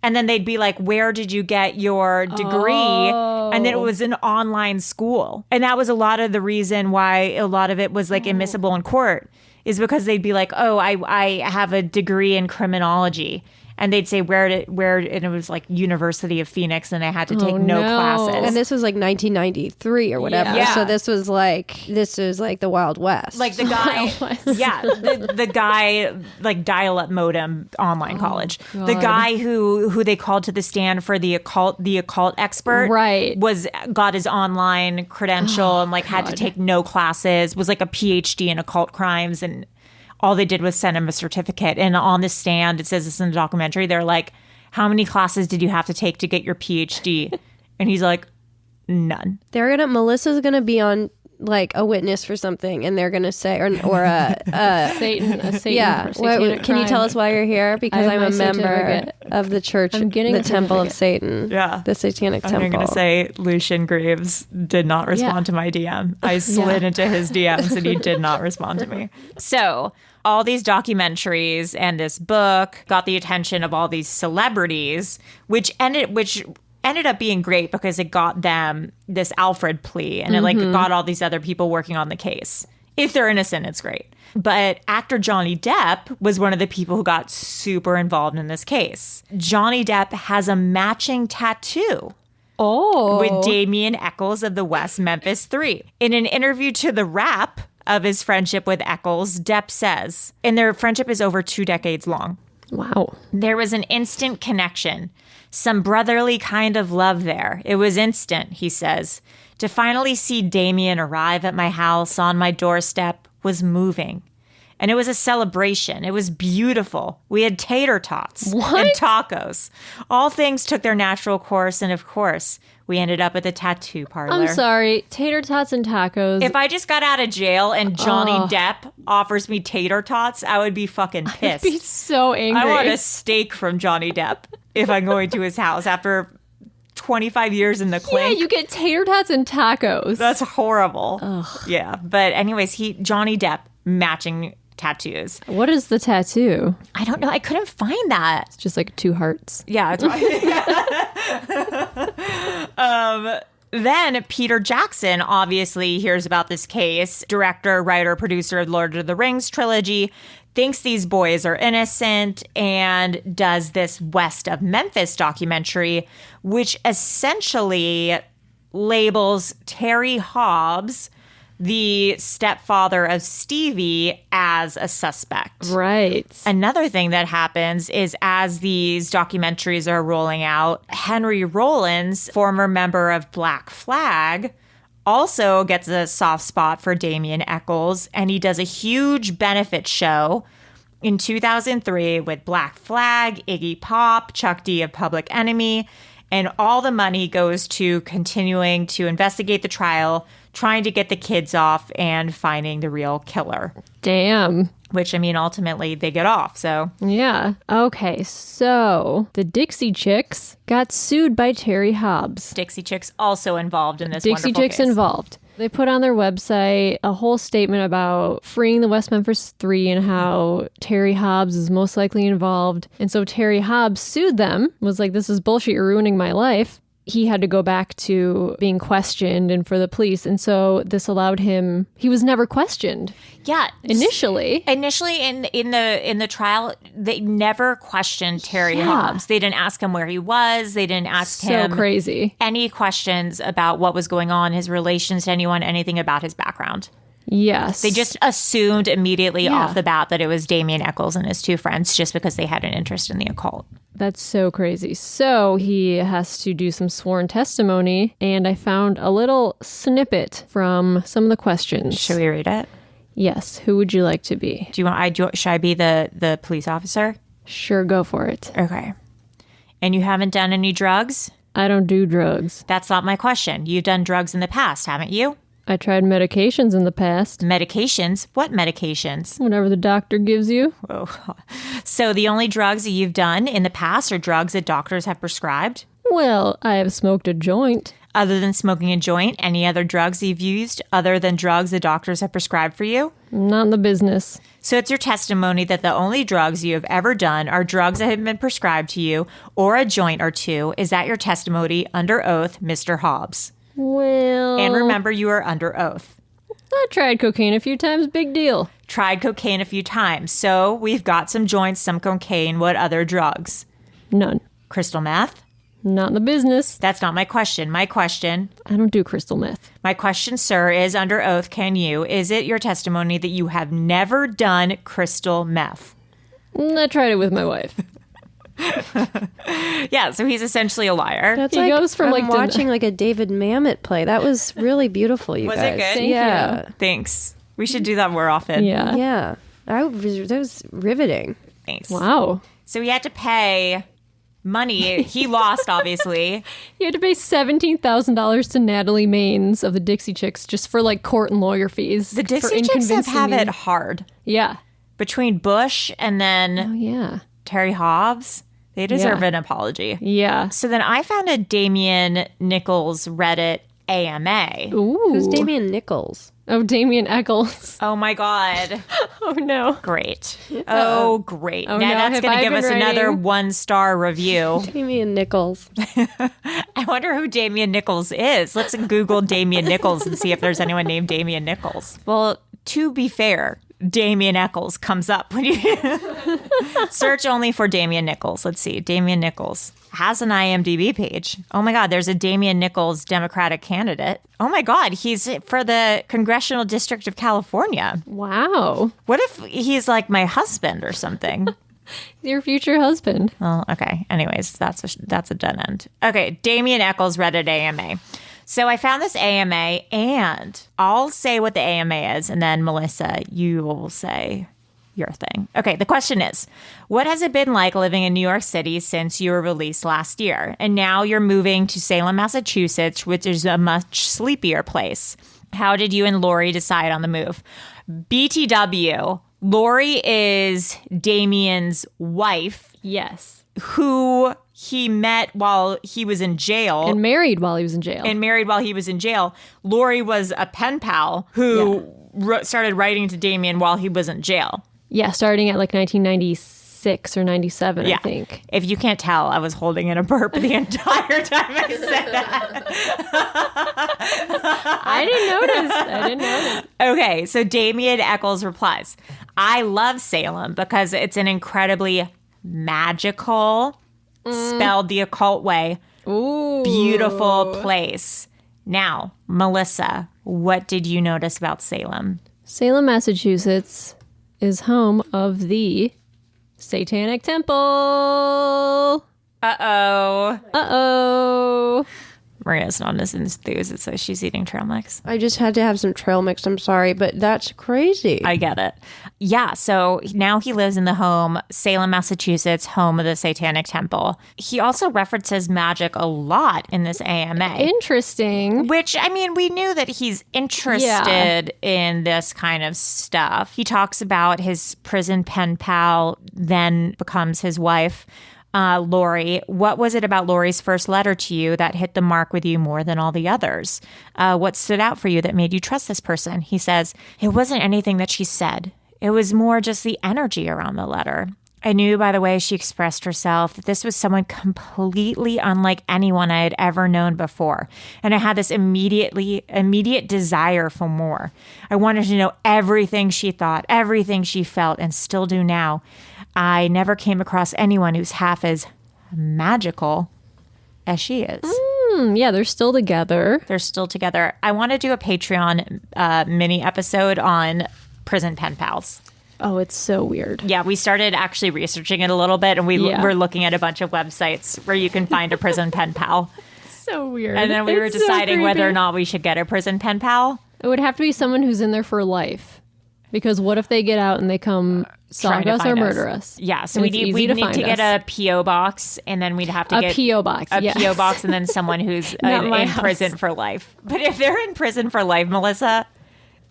And then they'd be like, "Where did you get your degree?" And then it was an online school. And that was a lot of the reason why a lot of it was like admissible in court. is because they'd be like, oh, I have a degree in criminology. And they'd say where, and it was like University of Phoenix, and I had to take no classes. And this was like 1993 or whatever. Yeah. So this was like the Wild West. Like the guy, the guy, like dial-up modem online college. God. The guy who they called to the stand for the occult expert, Right. got his online credential and like had to take no classes. Was like a PhD in occult crimes, and all they did was send him a certificate. And on the stand, it says this in the documentary, they're like, how many classes did you have to take to get your PhD? And he's like, none. Melissa's gonna be on like a witness for something, and they're gonna say, or a Satan. yeah. Can you tell us why you're here? Because I'm a member of the church, I'm getting the a Temple of certificate. Satan. Yeah. The Satanic Temple. I'm going to say Lucian Greaves did not respond to my DM. I slid into his DMs and he did not respond to me. So all these documentaries and this book got the attention of all these celebrities, which ended up being great because it got them this Alfred plea, and it like got all these other people working on the case. If they're innocent, it's great. But actor Johnny Depp was one of the people who got super involved in this case. Johnny Depp has a matching tattoo with Damien Echols of the West Memphis 3. In an interview to The Wrap of his friendship with Echols, Depp says, and their friendship is over 2 decades long. Wow. There was an instant connection, some brotherly kind of love there. It was instant, he says. To finally see Damien arrive at my house on my doorstep was moving. And it was a celebration. It was beautiful. We had tater tots and tacos. All things took their natural course, and of course, we ended up at the tattoo parlor. I'm sorry. Tater tots and tacos. If I just got out of jail and Johnny Depp offers me tater tots, I would be fucking pissed. I'd be so angry. I want a steak from Johnny Depp if I'm going to his house after 25 years in the clink. Yeah, you get tater tots and tacos. That's horrible. Ugh. Yeah, but anyways, Johnny Depp matching tattoos. What is the tattoo? I don't know. I couldn't find that. It's just like 2 hearts. Yeah, it's Then Peter Jackson obviously hears about this case. Director, writer, producer of Lord of the Rings trilogy, thinks these boys are innocent and does this West of Memphis documentary, which essentially labels Terry Hobbs, the stepfather of Stevie, as a suspect. Right. Another thing that happens is as these documentaries are rolling out, Henry Rollins, former member of Black Flag, also gets a soft spot for Damien Echols, and he does a huge benefit show in 2003 with Black Flag, Iggy Pop, Chuck D of Public Enemy, and all the money goes to continuing to investigate the trial, trying to get the kids off, and finding the real killer. Damn. Which, I mean, ultimately they get off, so. Yeah. Okay, so the Dixie Chicks got sued by Terry Hobbs. Dixie Chicks also involved in this Dixie wonderful Chicks case. involved. They put on their website a whole statement about freeing the West Memphis 3 and how Terry Hobbs is most likely involved. And so Terry Hobbs sued them, was like, this is bullshit, you're ruining my life. He had to go back to being questioned and for the police. And so this allowed him, he was never questioned. Yeah. Initially in the trial, they never questioned Terry Hobbs. They didn't ask him where he was. They didn't ask him crazy any questions about what was going on, his relations to anyone, anything about his background. Yes. They just assumed immediately off the bat that it was Damien Echols and his 2 friends just because they had an interest in the occult. That's so crazy. So he has to do some sworn testimony, and I found a little snippet from some of the questions. Should we read it? Yes. Who would you like to be? Should I be the police officer? Sure, go for it. Okay. And you haven't done any drugs? I don't do drugs. That's not my question. You've done drugs in the past, haven't you? I tried medications in the past. Medications? What medications? Whatever the doctor gives you. Oh. So the only drugs that you've done in the past are drugs that doctors have prescribed? Well, I have smoked a joint. Other than smoking a joint, any other drugs you've used other than drugs the doctors have prescribed for you? Not in the business. So it's your testimony that the only drugs you have ever done are drugs that have been prescribed to you or a joint or 2. Is that your testimony under oath, Mr. Hobbs? Well... And remember, you are under oath. I tried cocaine a few times. Big deal. Tried cocaine a few times. So we've got some joints, some cocaine. What other drugs? None. Crystal meth? Not in the business. That's not my question. My question, I don't do crystal meth. my question, sir, is under oath. Is it your testimony that you have never done crystal meth? I tried it with my wife. Yeah, so he's essentially a liar. That's He like goes from, I'm like, watching like a David Mamet play. That was really beautiful, you Was it guys. good? Thank Yeah. Thanks. We should do that more often. Yeah. Yeah. That was riveting. Thanks. Wow. So he had to pay money. He lost, obviously. You had to pay $17,000 to Natalie Maines of the Dixie Chicks just for like court and lawyer fees. The for Dixie Chicks have inconveniencing it me. hard. Yeah. Between Bush and then Oh, yeah. Terry Hobbs, they deserve Yeah. an apology. Yeah. So then I found a Damian Nichols Reddit AMA. Ooh. Who's Damian Nichols? Oh, Damien Eccles. Oh my God. Oh, no. Great. Oh, great. Oh, now no, that's have going to I give been us another writing? 1-star review. Damian Nichols. I wonder who Damian Nichols is. Let's Google Damian Nichols and see if there's anyone named Damian Nichols. Well, to be fair, Damian Eccles comes up when you search only for Damian Nichols. Let's see. Damian Nichols has an IMDb page. Oh my God, there's a Damian Nichols Democratic candidate. Oh my God, he's for the Congressional District of California. Wow. What if he's like my husband or something? Your future husband. Well, okay. Anyways, that's a dead end. Okay, Damian Eccles Reddit AMA. So I found this AMA, and I'll say what the AMA is, and then Melissa, you will say your thing. Okay, the question is, what has it been like living in New York City since you were released last year? And now you're moving to Salem, Massachusetts, which is a much sleepier place. How did you and Lori decide on the move? BTW, Lori is Damian's wife, Yes. who he met while he was in jail. And married while he was in jail. And married while he was in jail. Lori was a pen pal who started writing to Damian while he was in jail. Yeah, starting at like 1996 or 97, I think. If you can't tell, I was holding in a burp the entire time I said that. I didn't notice. Okay, so Damian Eccles replies, I love Salem because it's an incredibly magical, spelled the occult way, beautiful place. Now, Melissa, what did you notice about Salem? Salem, Massachusetts is home of the Satanic Temple. Uh-oh. Uh-oh. Maria's not as enthused, so she's eating trail mix. I just had to have some trail mix. I'm sorry, but that's crazy. I get it. Yeah, so now he lives in the home, Salem, Massachusetts, home of the Satanic Temple. He also references magic a lot in this AMA. Interesting. Which, I mean, we knew that he's interested in this kind of stuff. He talks about his prison pen pal, then becomes his wife, Lori. What was it about Lori's first letter to you that hit the mark with you more than all the others? What stood out for you that made you trust this person? He says, it wasn't anything that she said. It was more just the energy around the letter. I knew by the way she expressed herself that this was someone completely unlike anyone I had ever known before. And I had this immediate desire for more. I wanted to know everything she thought, everything she felt, and still do now. I never came across anyone who's half as magical as she is. Yeah, they're still together. They're still together. I want to do a Patreon mini episode on prison pen pals. Oh, it's so weird. Yeah, we started actually researching it a little bit, and we're looking at a bunch of websites where you can find a prison pen pal. So weird. And then we were It's so deciding whether or creepy. not we should get a prison pen pal. It would have to be someone who's in there for life. Because what if they get out and they come Trying stalk to us or find murder us? Yeah, so And we it's need easy to to find get us. a P.O. box, and then we'd have to A get P.O. box, a yes. P.O. box, and then someone who's Not my in house. prison for life. But if they're in prison for life, Melissa,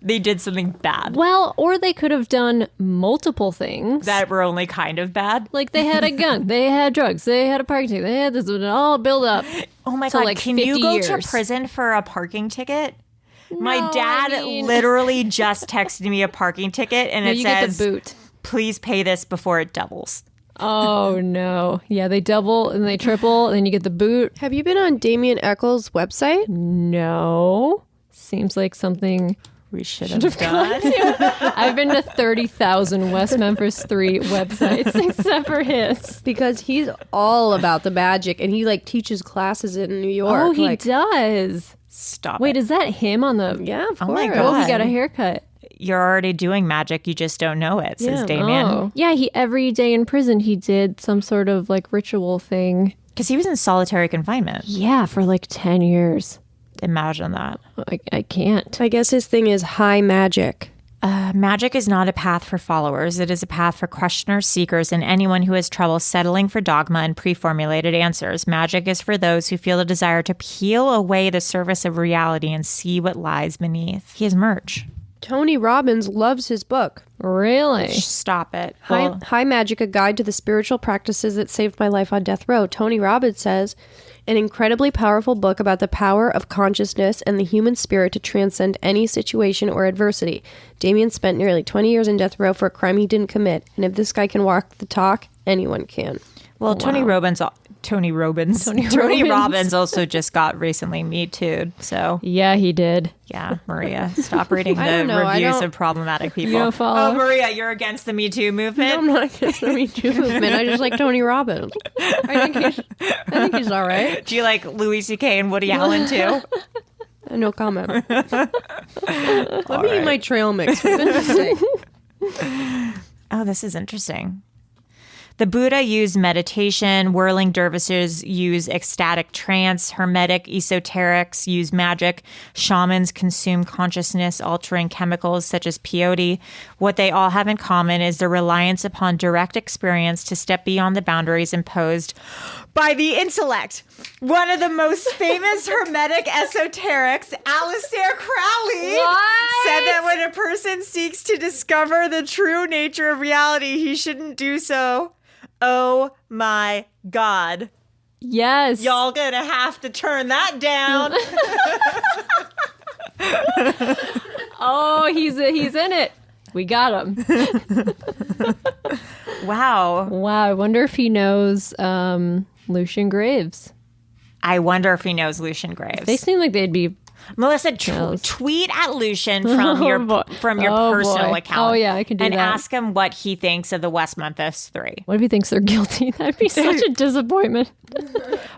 they did something bad Well, or they could have done multiple things. that were only kind of bad. Like they had a gun, they had drugs, they had a parking ticket, they had this all build up. Oh my So, God, like, can you 50 go years. to prison for a parking ticket? My No, dad I mean- literally just texted me a parking ticket, and No, it you says, get the boot. please pay this before it doubles. Oh no. Yeah, they double and they triple and then you get the boot. Have you been on Damian Eccles' website? No. Seems like something we should have done. I've been to 30,000 West Memphis 3 websites except for his. Because he's all about the magic, and he like teaches classes in New York. Oh, he like, does. Stop Wait, it. is that him on the... Yeah, of Oh course. my Oh, God. he got a haircut. You're already doing magic. You just don't know it, says Damien. Oh. Yeah, he every day in prison he did some sort of like ritual thing. Because he was in solitary confinement. Yeah, for like 10 years. Imagine that. I can't. I guess his thing is high magic. Magic is not a path for followers. It is a path for questioners, seekers, and anyone who has trouble settling for dogma and pre-formulated answers. Magic is for those who feel a desire to peel away the surface of reality and see what lies beneath. He has merch. Tony Robbins loves his book. Really? Stop it. Well, High Magic, A Guide to the Spiritual Practices That Saved My Life on Death Row. Tony Robbins says, an incredibly powerful book about the power of consciousness and the human spirit to transcend any situation or adversity. Damien spent nearly 20 years in death row for a crime he didn't commit. And if this guy can walk the talk, anyone can. well, Tony Robbins also just got recently Me Too'd. So, Yeah, he did. yeah, Maria, stop reading I the don't know. I reviews don't- of problematic people. You don't follow? Oh, Maria, you're against the Me Too movement? I'm not against the Me Too movement. I just like Tony Robbins. I think he's all right. Do you like Louis C.K. and Woody Allen too? No comment. Let me eat my trail mix. For goodness sake. Oh, this is interesting. The Buddha used meditation, whirling dervishes use ecstatic trance, hermetic esoterics use magic, shamans consume consciousness-altering chemicals such as peyote. What they all have in common is their reliance upon direct experience to step beyond the boundaries imposed by the intellect. One of the most famous hermetic esoterics, Aleister Crowley, said that when a person seeks to discover the true nature of reality, he shouldn't do so. Oh my God. Yes. Y'all gonna have to turn that down. Oh, he's in it. We got him. Wow. Wow. I wonder if he knows Lucian Graves. I wonder if he knows Lucian Graves. They seem like they'd be... Melissa, Knows. tweet at Lucian from your boy. personal Boy. account. Oh, yeah, I can do and that. ask him what he thinks of the West Memphis 3. What if he thinks they're guilty? That'd be such a disappointment.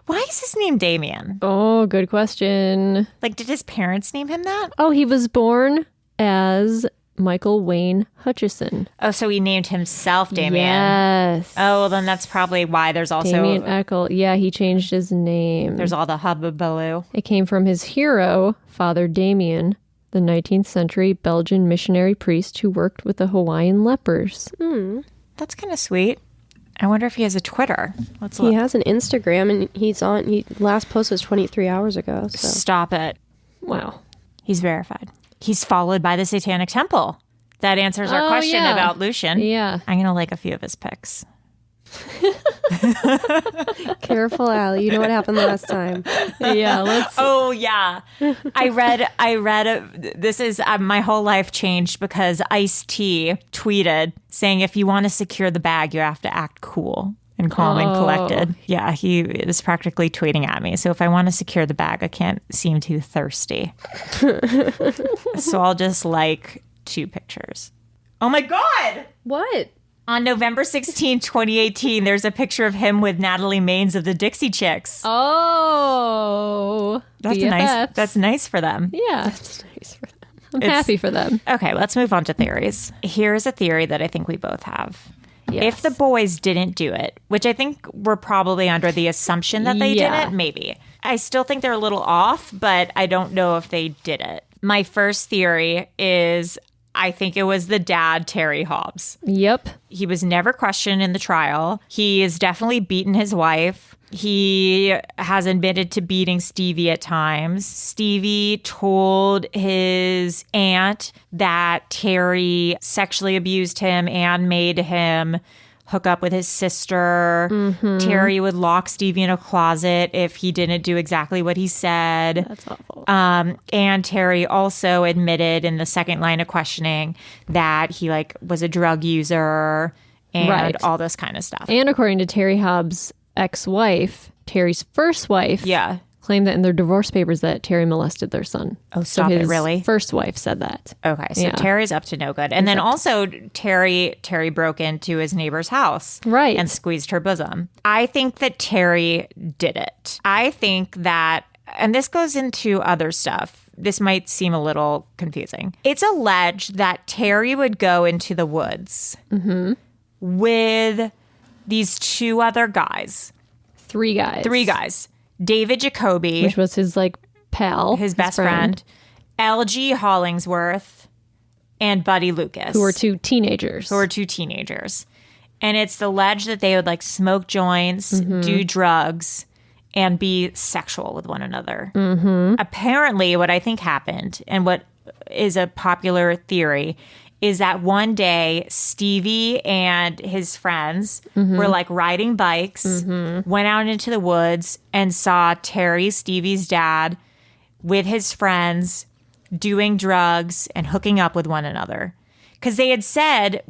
Why is his name Damien? Oh, good question. Like, did his parents name him that? Oh, he was born as Michael Wayne Hutchison. Oh, so he named himself Damien. Yes. Oh, well, then that's probably why there's also Damien Eckel. Yeah, he changed his name. there's all the hubbubaloo. It came from his hero, Father Damien, the 19th century Belgian missionary priest who worked with the Hawaiian lepers. That's kind of sweet. I wonder if he has a Twitter. Let's look. He has an Instagram, and he last post was 23 hours ago. So. Stop it. Wow. He's verified. He's followed by the Satanic Temple. That answers our Oh, question yeah. about Lucian. Yeah. I'm going to like a few of his pics. Careful, Allie. You know what happened last time. Yeah, let's... Oh, yeah. I read, this is, my whole life changed because Ice-T tweeted saying, if you want to secure the bag, you have to act cool and calm and collected. Yeah, he is practically tweeting at me. So if I want to secure the bag, I can't seem too thirsty. So I'll just like 2 pictures. Oh my God! What? On November 16, 2018, there's a picture of him with Natalie Maines of the Dixie Chicks. Oh. That's BFFs. That's nice for them. Yeah. That's nice for them. I'm happy for them. Okay, let's move on to theories. Here's a theory that I think we both have. Yes. If the boys didn't do it, which I think we're probably under the assumption that they Yeah. didn't, maybe. I still think they're a little off, but I don't know if they did it. My first theory is I think it was the dad, Terry Hobbs. Yep. He was never questioned in the trial. He has definitely beaten his wife. He has admitted to beating Stevie at times. Stevie told his aunt that Terry sexually abused him and made him hook up with his sister. Mm-hmm. Terry would lock Stevie in a closet if he didn't do exactly what he said. That's awful. And Terry also admitted in the second line of questioning that he was a drug user and Right. all this kind of stuff. And according to Terry Hobbs' ex-wife, Terry's first wife, Yeah, claimed that in their divorce papers that Terry molested their son. Oh, stop so it, his really? First wife said that. Okay, so Yeah. Terry's up to no good. And then also Terry broke into his neighbor's house. Right. And squeezed her bosom. I think that Terry did it. I think that, and this goes into other stuff. This might seem a little confusing. It's alleged that Terry would go into the woods with these two other guys. Three guys. David Jacoby, Which was his like pal. his best friend, L.G. Hollingsworth, and Buddy Lucas. Who were two teenagers. And it's alleged that they would like smoke joints, do drugs, and be sexual with one another. Apparently, what I think happened, and what is a popular theory, is that one day Stevie and his friends were like riding bikes, went out into the woods and saw Terry, Stevie's dad, with his friends doing drugs and hooking up with one another. Because they had said,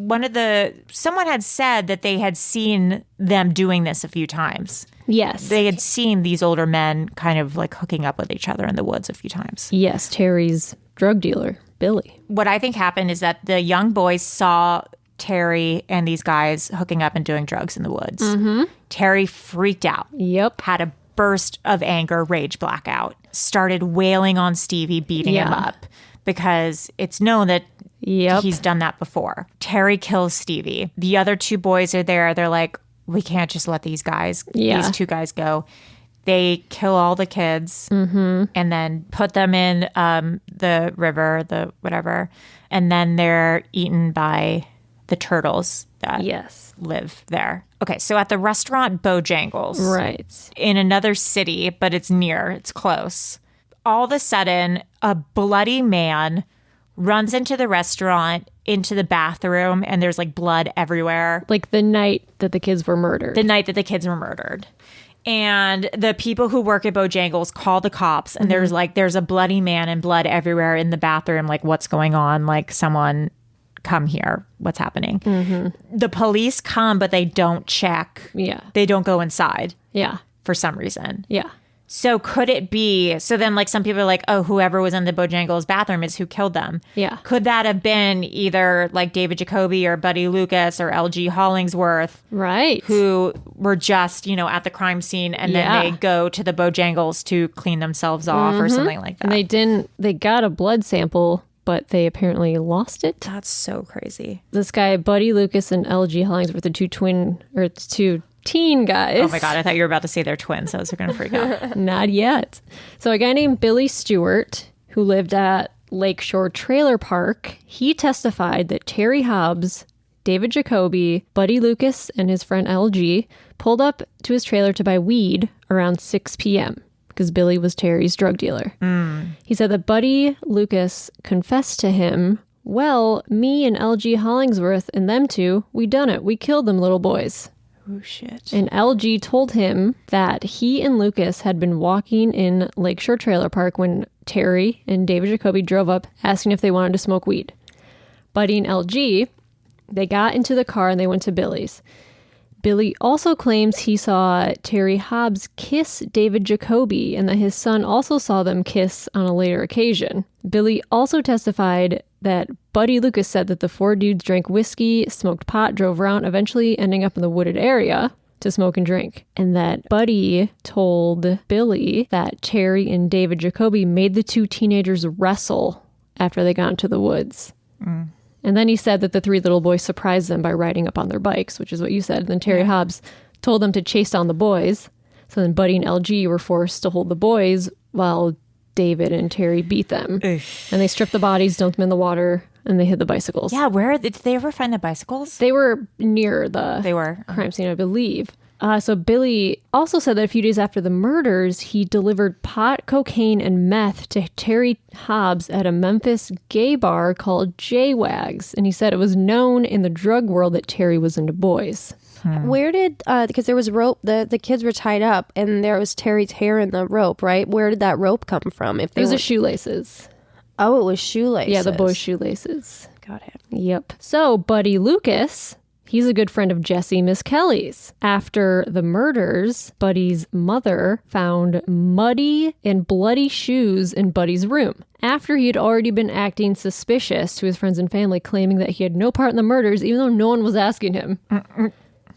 someone had said that they had seen them doing this a few times. Yes. They had seen these older men kind of like hooking up with each other in the woods a few times. Yes, Terry's drug dealer, Billy. What I think happened is that the young boys saw Terry and these guys hooking up and doing drugs in the woods. Terry freaked out. Yep. Had a burst of anger, rage blackout. Started wailing on Stevie, beating him up. Because it's known that he's done that before. Terry kills Stevie. The other two boys are there. They're like, we can't just let these two guys go. They kill all the kids and then put them in the river, the whatever. And then they're eaten by the turtles that live there. Okay, so at the restaurant Bojangles. Right. In another city, but it's close. All of a sudden, a bloody man runs into the restaurant, into the bathroom, and there's like blood everywhere. Like the night that the kids were murdered. And the people who work at Bojangles call the cops, and there's a bloody man and blood everywhere in the bathroom. Like, what's going on? Like, someone come here. What's happening? The police come, but they don't check. Yeah. They don't go inside. Yeah. For some reason. Yeah. So could it be, so then like some people are like, oh, whoever was in the Bojangles bathroom is who killed them. Yeah. Could that have been either like David Jacoby or Buddy Lucas or L.G. Hollingsworth? Right. Who were just, at the crime scene and then they go to the Bojangles to clean themselves off or something like that. And they got a blood sample, but they apparently lost it. That's so crazy. This guy, Buddy Lucas and L.G. Hollingsworth, the two teen guys. Oh my God, I thought you were about to say they're twins. I was going to freak out. Not yet. So a guy named Billy Stewart, who lived at Lakeshore Trailer Park, he testified that Terry Hobbs, David Jacoby, Buddy Lucas, and his friend LG pulled up to his trailer to buy weed around 6 p.m. because Billy was Terry's drug dealer. He said that Buddy Lucas confessed to him, well, me and LG Hollingsworth and them two, we done it. We killed them little boys. Oh, shit. And LG told him that he and Lucas had been walking in Lakeshore Trailer Park when Terry and David Jacoby drove up asking if they wanted to smoke weed. Buddy and LG, they got into the car and they went to Billy's. Billy also claims he saw Terry Hobbs kiss David Jacoby and that his son also saw them kiss on a later occasion. Billy also testified that Buddy Lucas said that the four dudes drank whiskey, smoked pot, drove around, eventually ending up in the wooded area to smoke and drink. And that Buddy told Billy that Terry and David Jacoby made the two teenagers wrestle after they got into the woods. And then he said that the three little boys surprised them by riding up on their bikes, which is what you said. And then Terry Hobbs told them to chase down the boys. So then Buddy and LG were forced to hold the boys while David and Terry beat them. And they stripped the bodies, dumped them in the water, and they hid the bicycles. Yeah, where did they ever find the bicycles? They were near the crime scene, I believe. So Billy also said that a few days after the murders, he delivered pot, cocaine, and meth to Terry Hobbs at a Memphis gay bar called J-Wags. And he said it was known in the drug world that Terry was into boys. Where did, because there was rope, the kids were tied up and there was Terry's hair in the rope, right? Where did that rope come from? If it was the shoelaces. Oh, it was shoelaces. Yeah, the boys' shoelaces. Got it. Yep. So Buddy Lucas, he's a good friend of Jesse Miskelly's. After the murders, Buddy's mother found muddy and bloody shoes in Buddy's room. After he had already been acting suspicious to his friends and family, claiming that he had no part in the murders, even though no one was asking him.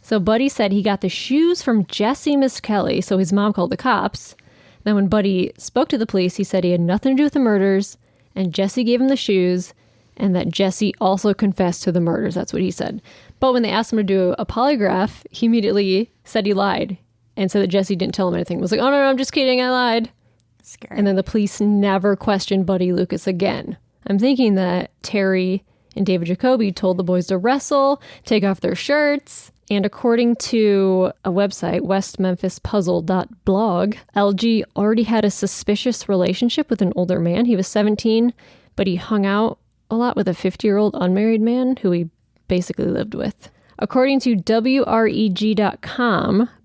So Buddy said he got the shoes from Jesse Miskelly, so his mom called the cops. Then when Buddy spoke to the police, he said he had nothing to do with the murders, and Jesse gave him the shoes, and that Jesse also confessed to the murders. That's what he said. But when they asked him to do a polygraph, he immediately said he lied and said that Jesse didn't tell him anything. He was like, oh, no, I'm just kidding. I lied. Scary. And then the police never questioned Buddy Lucas again. I'm thinking that Terry and David Jacoby told the boys to wrestle, take off their shirts. And according to a website, westmemphispuzzle.blog, LG already had a suspicious relationship with an older man. He was 17, but he hung out a lot with a 50-year-old unmarried man who he basically lived with. According to WREG.com,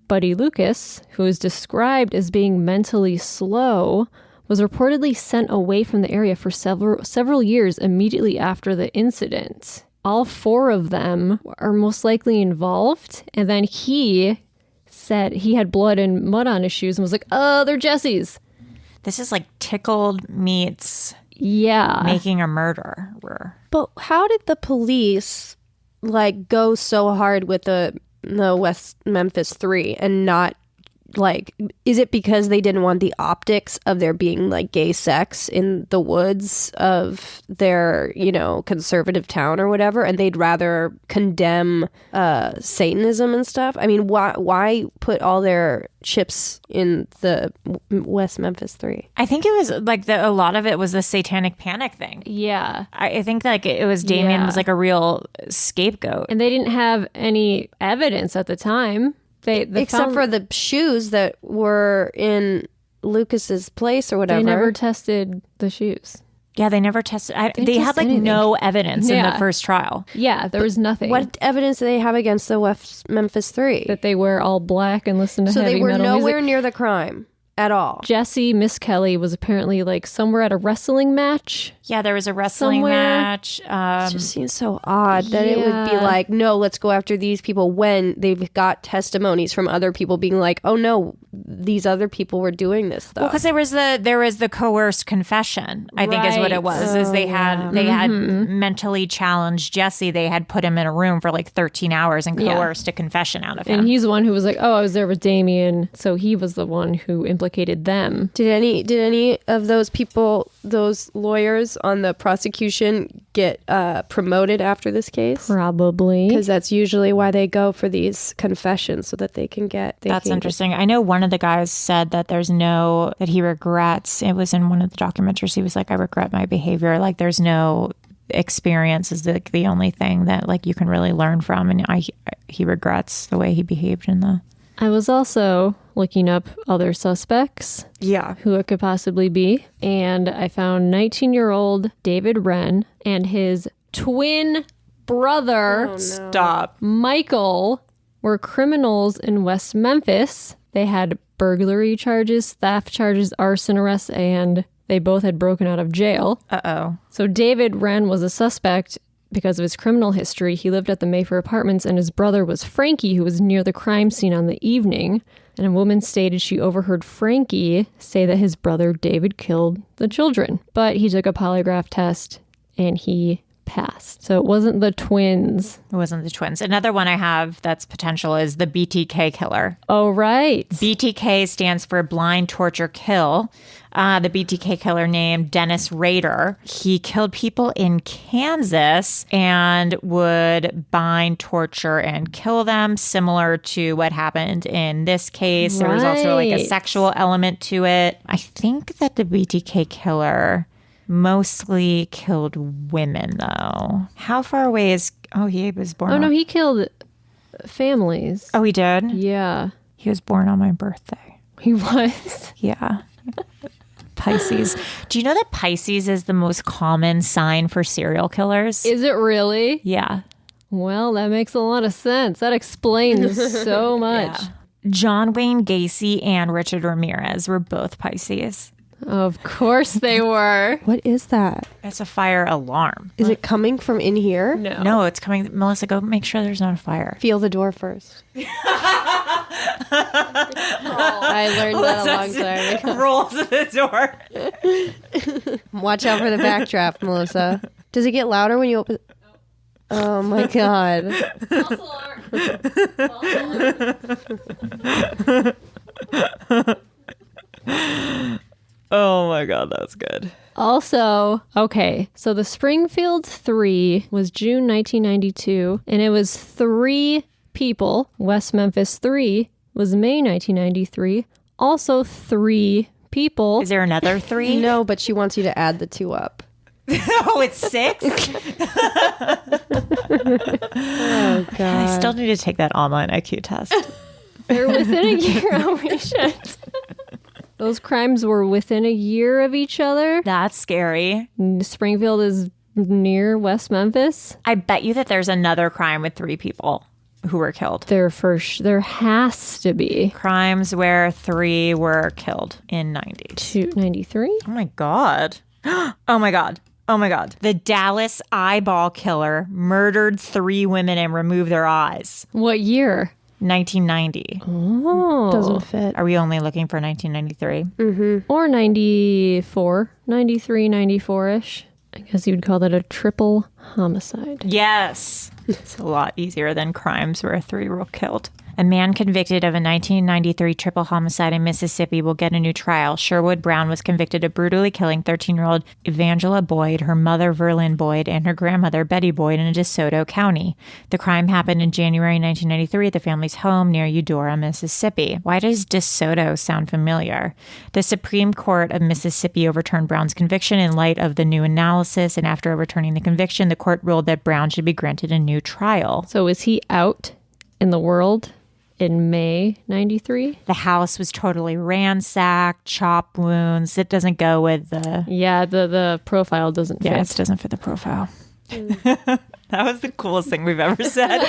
Buddy Lucas, who is described as being mentally slow, was reportedly sent away from the area for several years immediately after the incident. All 4 of them are most likely involved, and then he said he had blood and mud on his shoes and was like, oh, they're Jesse's. This is like tickled meets making a murder. But how did the police like go so hard with the West Memphis 3 and not like, is it because they didn't want the optics of there being like gay sex in the woods of their, conservative town or whatever, and they'd rather condemn Satanism and stuff? I mean, why put all their chips in the West Memphis 3? I think it was like a lot of it was the satanic panic thing. Yeah. I think like it was Damien was like a real scapegoat. And they didn't have any evidence at the time. Except for the shoes that were in Lucas's place or whatever. They never tested the shoes. Yeah, they never tested. They had like no evidence in the first trial. Yeah, there was nothing. What evidence do they have against the West Memphis 3? That they wear all black and listen to heavy metal music. So they were nowhere near the crime at all. Jesse Miskelly was apparently like somewhere at a wrestling match. Yeah, there was a wrestling match. It just seems so odd that it would be like, no, let's go after these people when they've got testimonies from other people being like, oh no, these other people were doing this stuff. Well, because there was the coerced confession, I think is what it was. Is they had mentally challenged Jesse. They had put him in a room for like 13 hours and coerced a confession out of him. And he's the one who was like, oh, I was there with Damien. So he was the one who implicated them. Did any of those people, those lawyers on the prosecution, get promoted after this case? Probably. Because that's usually why they go for these confessions, so that they can get... That's interesting. I know one of the guys said that that he regrets. It was in one of the documentaries. He was like, I regret my behavior. Like there's no experience is the only thing that like you can really learn from. And he regrets the way he behaved in the... I was also looking up other suspects. Yeah. Who it could possibly be. And I found 19-year-old David Wren and his twin brother, Michael, were criminals in West Memphis. They had burglary charges, theft charges, arson arrests, and they both had broken out of jail. Uh-oh. So David Wren was a suspect because of his criminal history. He lived at the Mayfair Apartments, and his brother was Frankie, who was near the crime scene on the evening. And a woman stated she overheard Frankie say that his brother David killed the children. But he took a polygraph test, and he passed. So it wasn't the twins. It wasn't the twins. Another one I have that's potential is the BTK killer. Oh, right. BTK stands for blind, torture, kill. The BTK killer named Dennis Rader. He killed people in Kansas and would bind, torture, and kill them, similar to what happened in this case. There was also like a sexual element to it. I think that the BTK killer mostly killed women, though. How far away is... Oh, he was born... Oh, no, he killed families. Oh, he did? Yeah. He was born on my birthday. He was? Yeah. Pisces. Do you know that Pisces is the most common sign for serial killers? Is it really? Yeah. Well, that makes a lot of sense. That explains so much. Yeah. John Wayne Gacy and Richard Ramirez were both Pisces. Of course they were. What is that? It's a fire alarm. Is it coming from in here? No, it's coming. Melissa, go make sure there's not a fire. Feel the door first. I learned that a long time ago. Roll to the door. Watch out for the backdraft, Melissa. Does it get louder when you open? Oh my god. Oh my God, that's good. Also, okay, so the Springfield 3 was June 1992, and it was 3 people. West Memphis 3 was May 1993, also 3 people. Is there another 3? No, but she wants you to add the 2 up. Oh, it's 6? Oh god. I still need to take that online IQ test. They're within a year. Oh, we should. Those crimes were within a year of each other. That's scary. Springfield is near West Memphis. I bet you that there's another crime with 3 people who were killed. There has to be. Crimes where 3 were killed in 93? Oh my God. Oh my God. Oh my God. The Dallas eyeball killer murdered 3 women and removed their eyes. What year? 1990. Oh. Doesn't fit. Are we only looking for 1993? Mm-hmm. Or 94. 93, 94-ish. I guess you'd call that a triple homicide. Yes. It's a lot easier than crimes where 3 were killed. A man convicted of a 1993 triple homicide in Mississippi will get a new trial. Sherwood Brown was convicted of brutally killing 13-year-old Evangela Boyd, her mother Verlyn Boyd, and her grandmother Betty Boyd in DeSoto County. The crime happened in January 1993 at the family's home near Eudora, Mississippi. Why does DeSoto sound familiar? The Supreme Court of Mississippi overturned Brown's conviction in light of the new analysis, and after overturning the conviction, the court ruled that Brown should be granted a new trial. So is he out in the world in May 93? The house was totally ransacked, chop wounds. It doesn't go with the... Yeah, the profile doesn't fit. Yeah, it doesn't fit the profile. That was the coolest thing we've ever said.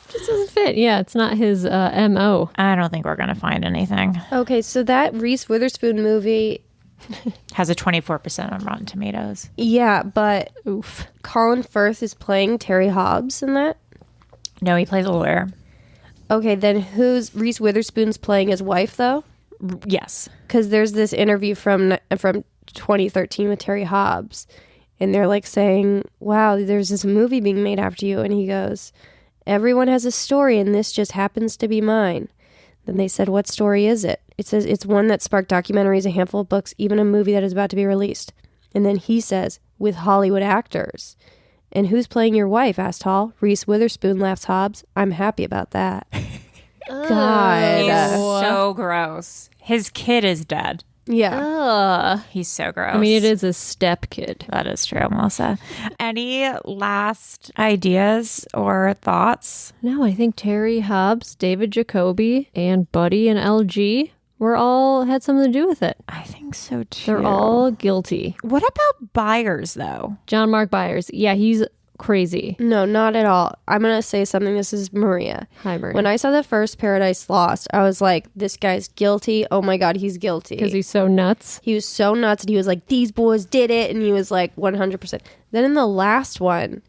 Just doesn't fit. Yeah, it's not his MO. I don't think we're going to find anything. Okay, so that Reese Witherspoon movie has a 24% on Rotten Tomatoes. Yeah, but oof. Colin Firth is playing Terry Hobbs in that? No, he plays a lawyer. Okay, then who's Reese Witherspoon's playing his wife, though? Yes. Because there's this interview from 2013 with Terry Hobbs, and they're like saying, wow, there's this movie being made after you. And he goes, everyone has a story, and this just happens to be mine. Then they said, what story is it? It says, it's one that sparked documentaries, a handful of books, even a movie that is about to be released. And then he says, with Hollywood actors. And who's playing your wife? Asked Hall. Reese Witherspoon, laughs Hobbs. I'm happy about that. God. He's so gross. His kid is dead. Yeah. He's so gross. I mean, it is a step kid. That is true, Melissa. Any last ideas or thoughts? No, I think Terry Hobbs, David Jacoby, and Buddy and LG were all had something to do with it. I think so too. They're all guilty. What about Byers, though? John Mark Byers. Yeah, he's crazy. No, not at all. I'm going to say something. This is Maria. Hi, Maria. When I saw the first Paradise Lost, I was like, this guy's guilty. Oh my God, he's guilty. Because he's so nuts. He was so nuts, and he was like, these boys did it. And he was like 100%. Then in the last one,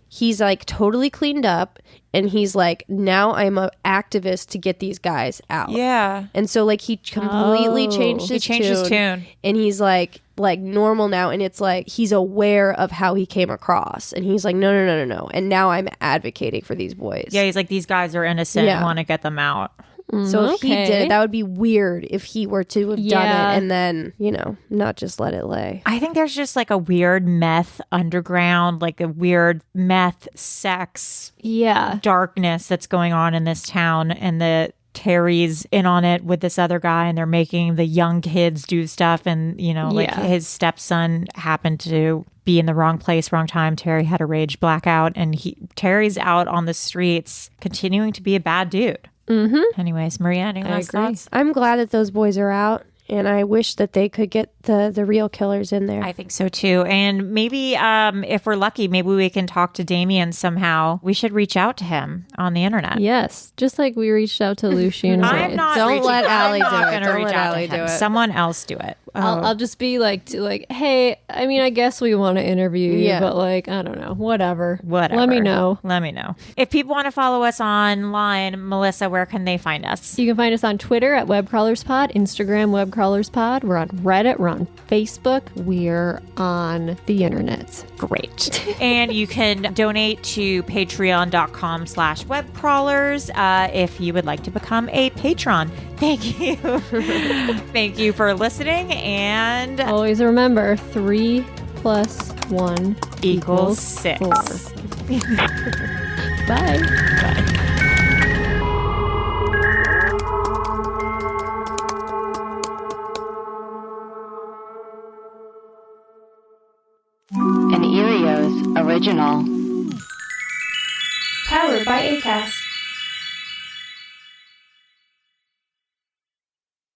he's like totally cleaned up. And he's like, now I'm an activist to get these guys out. Yeah. And so like he completely changed his tune. And he's like normal now. And it's like he's aware of how he came across. And he's like, no. And now I'm advocating for these boys. Yeah, he's like, these guys are innocent. I want to get them out. So if he did it, that would be weird if he were to have done it and then, not just let it lay. I think there's just like a weird meth underground, like a weird meth sex darkness that's going on in this town. And the Terry's in on it with this other guy, and they're making the young kids do stuff. And, his stepson happened to be in the wrong place, wrong time. Terry had a rage blackout, and Terry's out on the streets continuing to be a bad dude. Mm-hmm. Anyways, Maria, any last thoughts? I'm glad that those boys are out, And I wish that they could get the real killers in there. I think so too. And maybe if we're lucky, maybe we can talk to Damien somehow. We should reach out to him on the internet. Yes, just like we reached out to Lucian. I'm not Don't reaching- let Allie I'm do not it. gonna Don't reach let out Allie to him. do it. Someone else do it. I'll just be like, hey, I mean, I guess we want to interview you, Yeah. but like, I don't know, whatever. Whatever. Let me know. Let me know. If people want to follow us online, Melissa, where can they find us? You can find us on Twitter at WebCrawlersPod, Instagram WebCrawlersPod. We're on Reddit. We're on Facebook. We're on the internet. Great. And you can donate to patreon.com/webcrawlers if you would like to become a patron. Thank you. Thank you for listening. And Always remember, 3 + 1 equals 4. 6. Bye. An Erios original. Powered by Acast.